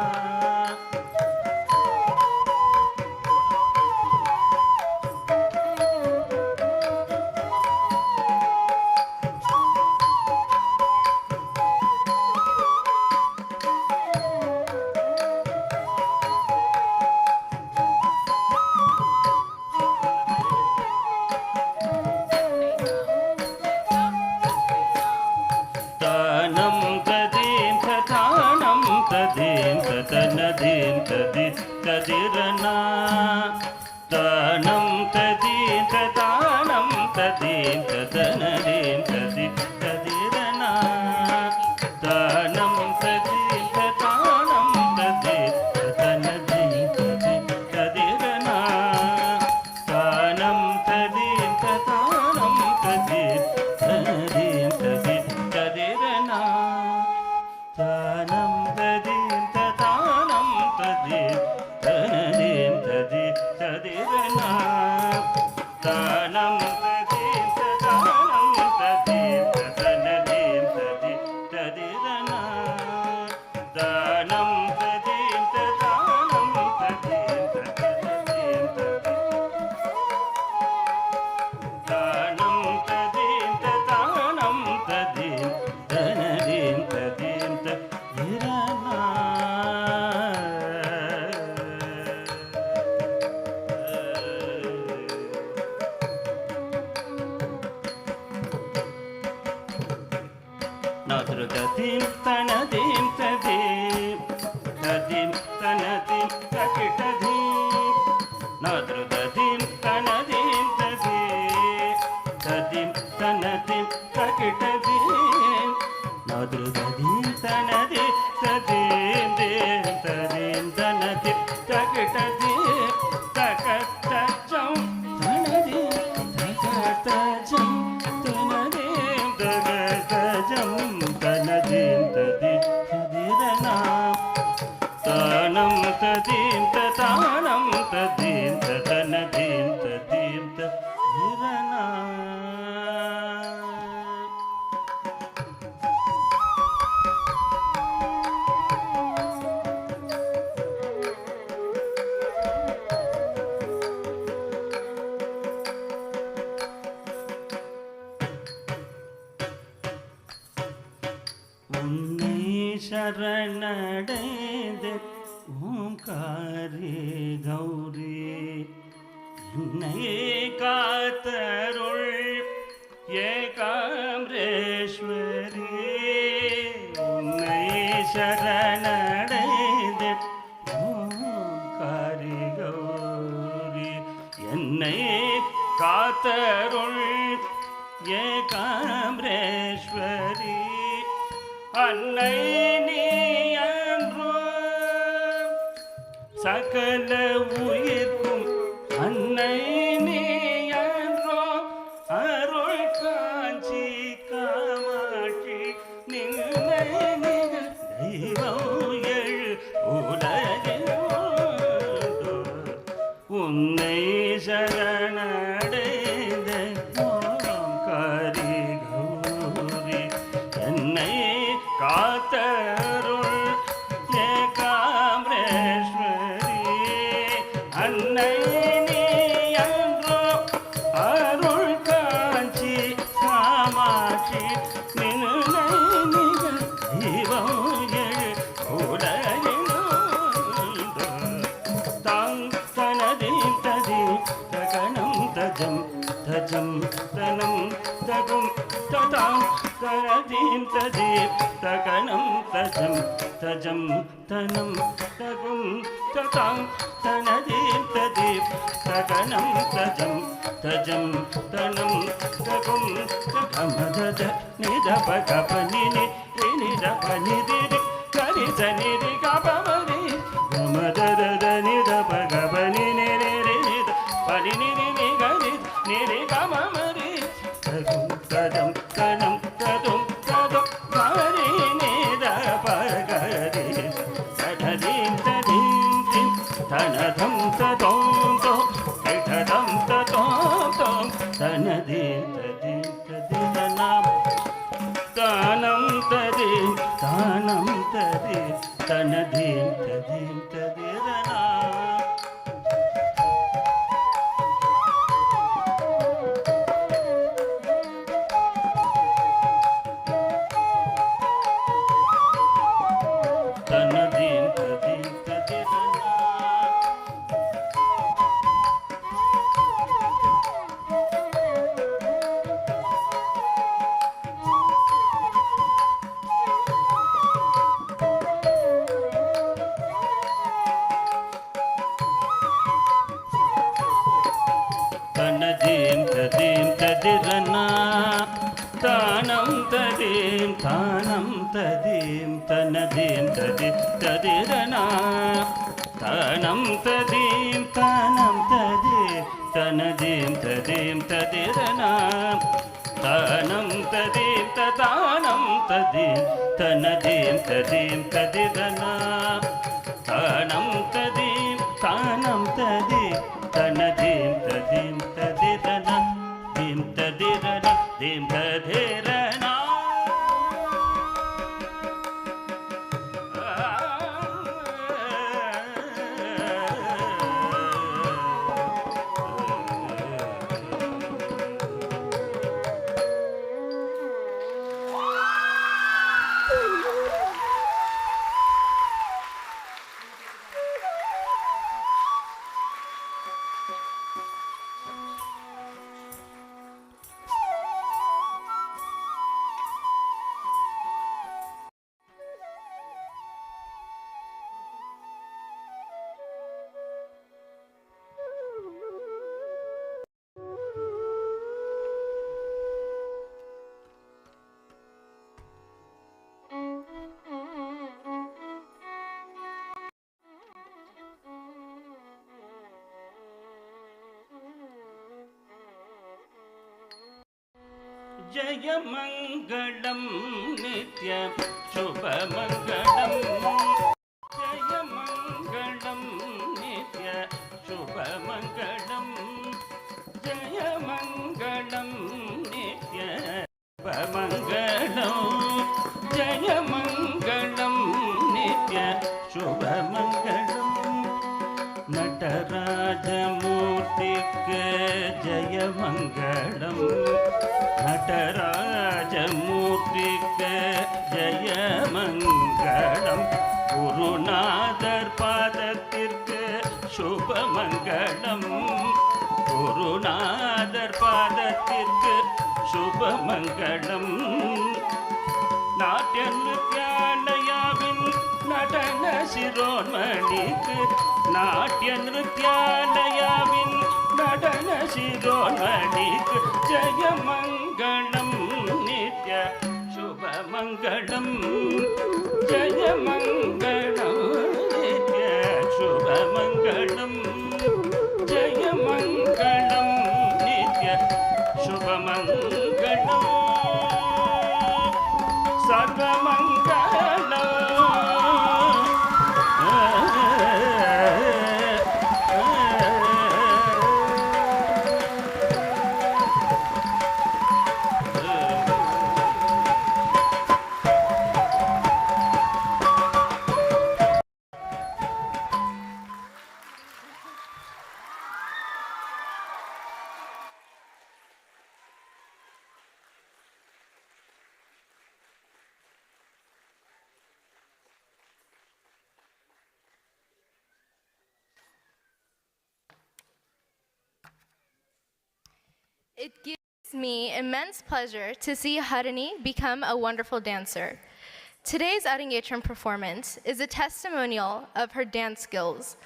Speaker 4: tanadim tadim tadirana tanam tadim tatanam ததீம் ததனதீம் ததி ததிரனா தானம் ததீம் ததானம் ததி ததனதீம் ததி ததிரனா தானம் ததீம் ததானம் ததி ததீம் ததி ததிரனா தானம் ததீம் ததானம் ததி தனதீம் ததி ததிரனா தானம் ததீம் ததானம் ததி தனதீம் ததி ததிரனா தானம் ததீம் ததானம் ததி தனதீம் ததி தானம் ததீம் ததானம் ததி தனதீம் ததீம் ததிரனா Nadrudadim tanadim tadim tadim tanadim takitadim Nadrudadim tanadim tadim tadim tanadim takitadim Nadrudadim tanadim tadim tadim tanadim takitadim takatajam tanadim takatajam tanadim takatajam tanadim tadi tadirana tanam tadim tatanam tadim tatanadim tadim tadirana உன்னை சரணடைந்த ஓங்காரி கௌரி என்னையே காத்தருள் ஏகாம்பரேஸ்வரி உன்னை சரணடைந்த ஓங்காரி கௌரி என்னையே காத்தருள் ஏகாம்பரேஸ்வரி அன்னை நீ அன்றோ சகல உயிர்க்கும் அன்னை நீ அன்றோ அருள் காஞ்சி காமாட்சி நின்னை தெய்வம் எழு உலகில் உன்னை சரணடைந்த ஓங்காரி கௌரி என்னை காத்தருள் ஏகாம்பரேஸ்வரி அன்னை நீ அன்றோ அருள் காஞ்சி காமாட்சி நின்னை நிகழ் தெய்வம் எழு உலகிலோ தாங் தனதீம் ததி தகனம் தஜம் தஜம் தனம் தகும் ததாம் தனதீம் ததீம் தகனம் தஜம் தஜம் தனம் தகும் ததாம் தனதீம் ததீம் தகனம் தஜம் தஜம் தனம் தகும் தகமதத நிதபகபனினி நிதபனிதிரி கரிசனிரி கபமரி கமதத நிதபகபனினி நித பனினிரி நிகரி நிரி கமமரி தகும் தஜம் தனம் ததும் ததும் கரி நித பகரி தடதீம் ததீம் திம் தனதம் ததோம் தோ இடதம் ததோம் தோம் தனதீம் ததீம் ததிதனாம் தானம் ததீம் தானம் ததீம் தனதீம் ததீம் ததிதனாம் தனதீம் ததீம் ததிதனாம் tadim tanadim tadi tadirana tanam tadim tanadim tadim tadirana tanam tadim tadanam tadim tanadim tadirana tanam tadim tanadim tadirana dim tadirana dim tadirana. Jayamangalam Nitya Shubhamangalam Jayamangalam Nitya Shubhamangalam Jayamangalam Nitya Shubhamangalam Jayamangalam Nitya Shubhamangalam Natarajamurtikku Jayamangalam Natarajamurtikku Jayamangalam Gurunadar Padathirkku Shubhamangalam Gurunadar Padathirkku Shubhamangalam Natya Nrithyalayaவின் நடன சிரோன்மணிக்கு Natya Nrithyalayaவின் நடன சிரோன்மணிக்கு ஜெயமங்கலம் நித்ய சுபமங்கலம் ஜெயமங்கலம் நித்ய சுபமங்கலம் ஜெயமங்கலம் நித்ய சுபமங்கலம் Sarvamangalam.
Speaker 3: It gives me immense pleasure to see Harini become a wonderful dancer. Today's Arangetram performance is a testimonial of her dance skills.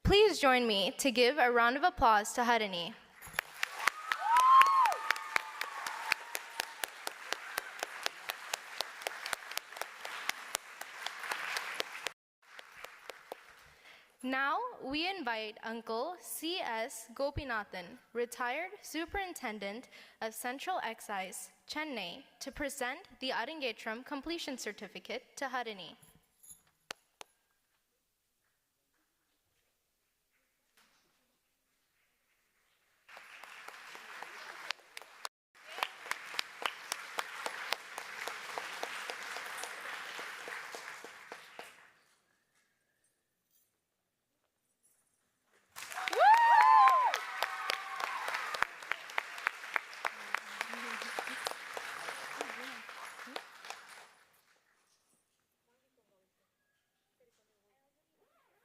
Speaker 3: Please join me to give a round of applause to Harini. Now we invite Uncle C.S. Gopinathan, retired Superintendent of Central Excise, Chennai, to present the Arangetram completion certificate to Harini.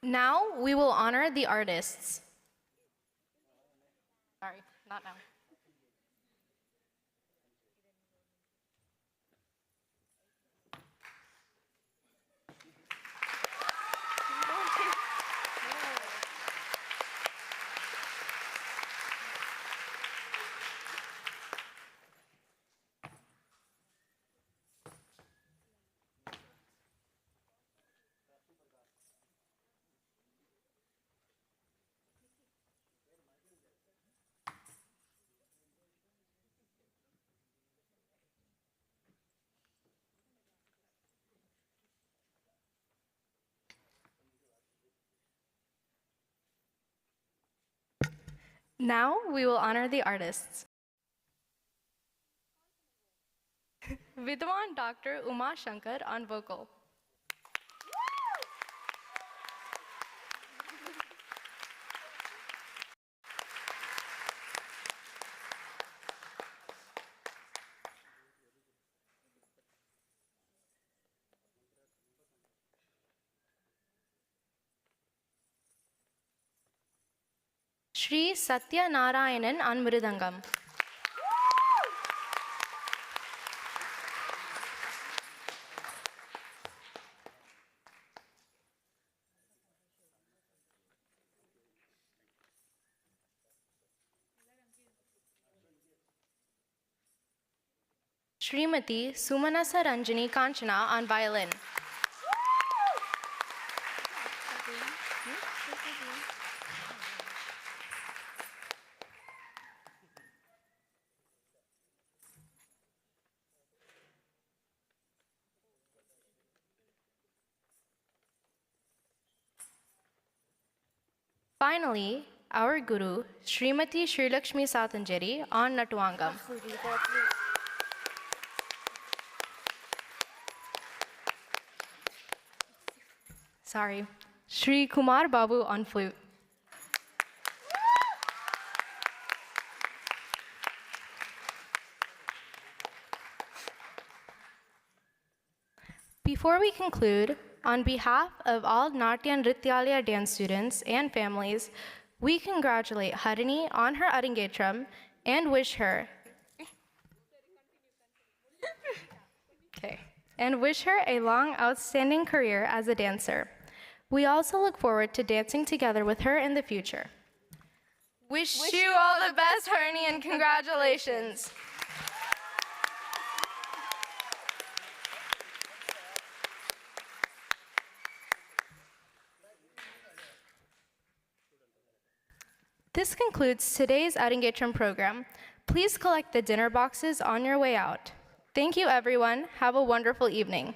Speaker 3: Now we will honor the artists. Sorry, not now. Now we will honor the artists. Vidwan Dr. Umashankar on vocal. Shri Sathya Narayanan on Mirudangam. Srimati Sumanasa Ranjani Kanchana on violin. Finally, our Guru, Srimati Shrilakshmi Sathengeri on Nattuvangam. Sorry, Shri Kumar Babu on flute. Before we conclude, on behalf of all Natya and Nrithyalaya dance students and families, we congratulate Harini on her Arangetram and wish her a long, outstanding career as a dancer. We also look forward to dancing together with her in the future. Wish you all the best, Harini, and congratulations. This concludes today's Arangetram program. Please collect the dinner boxes on your way out. Thank you, everyone. Have a wonderful evening.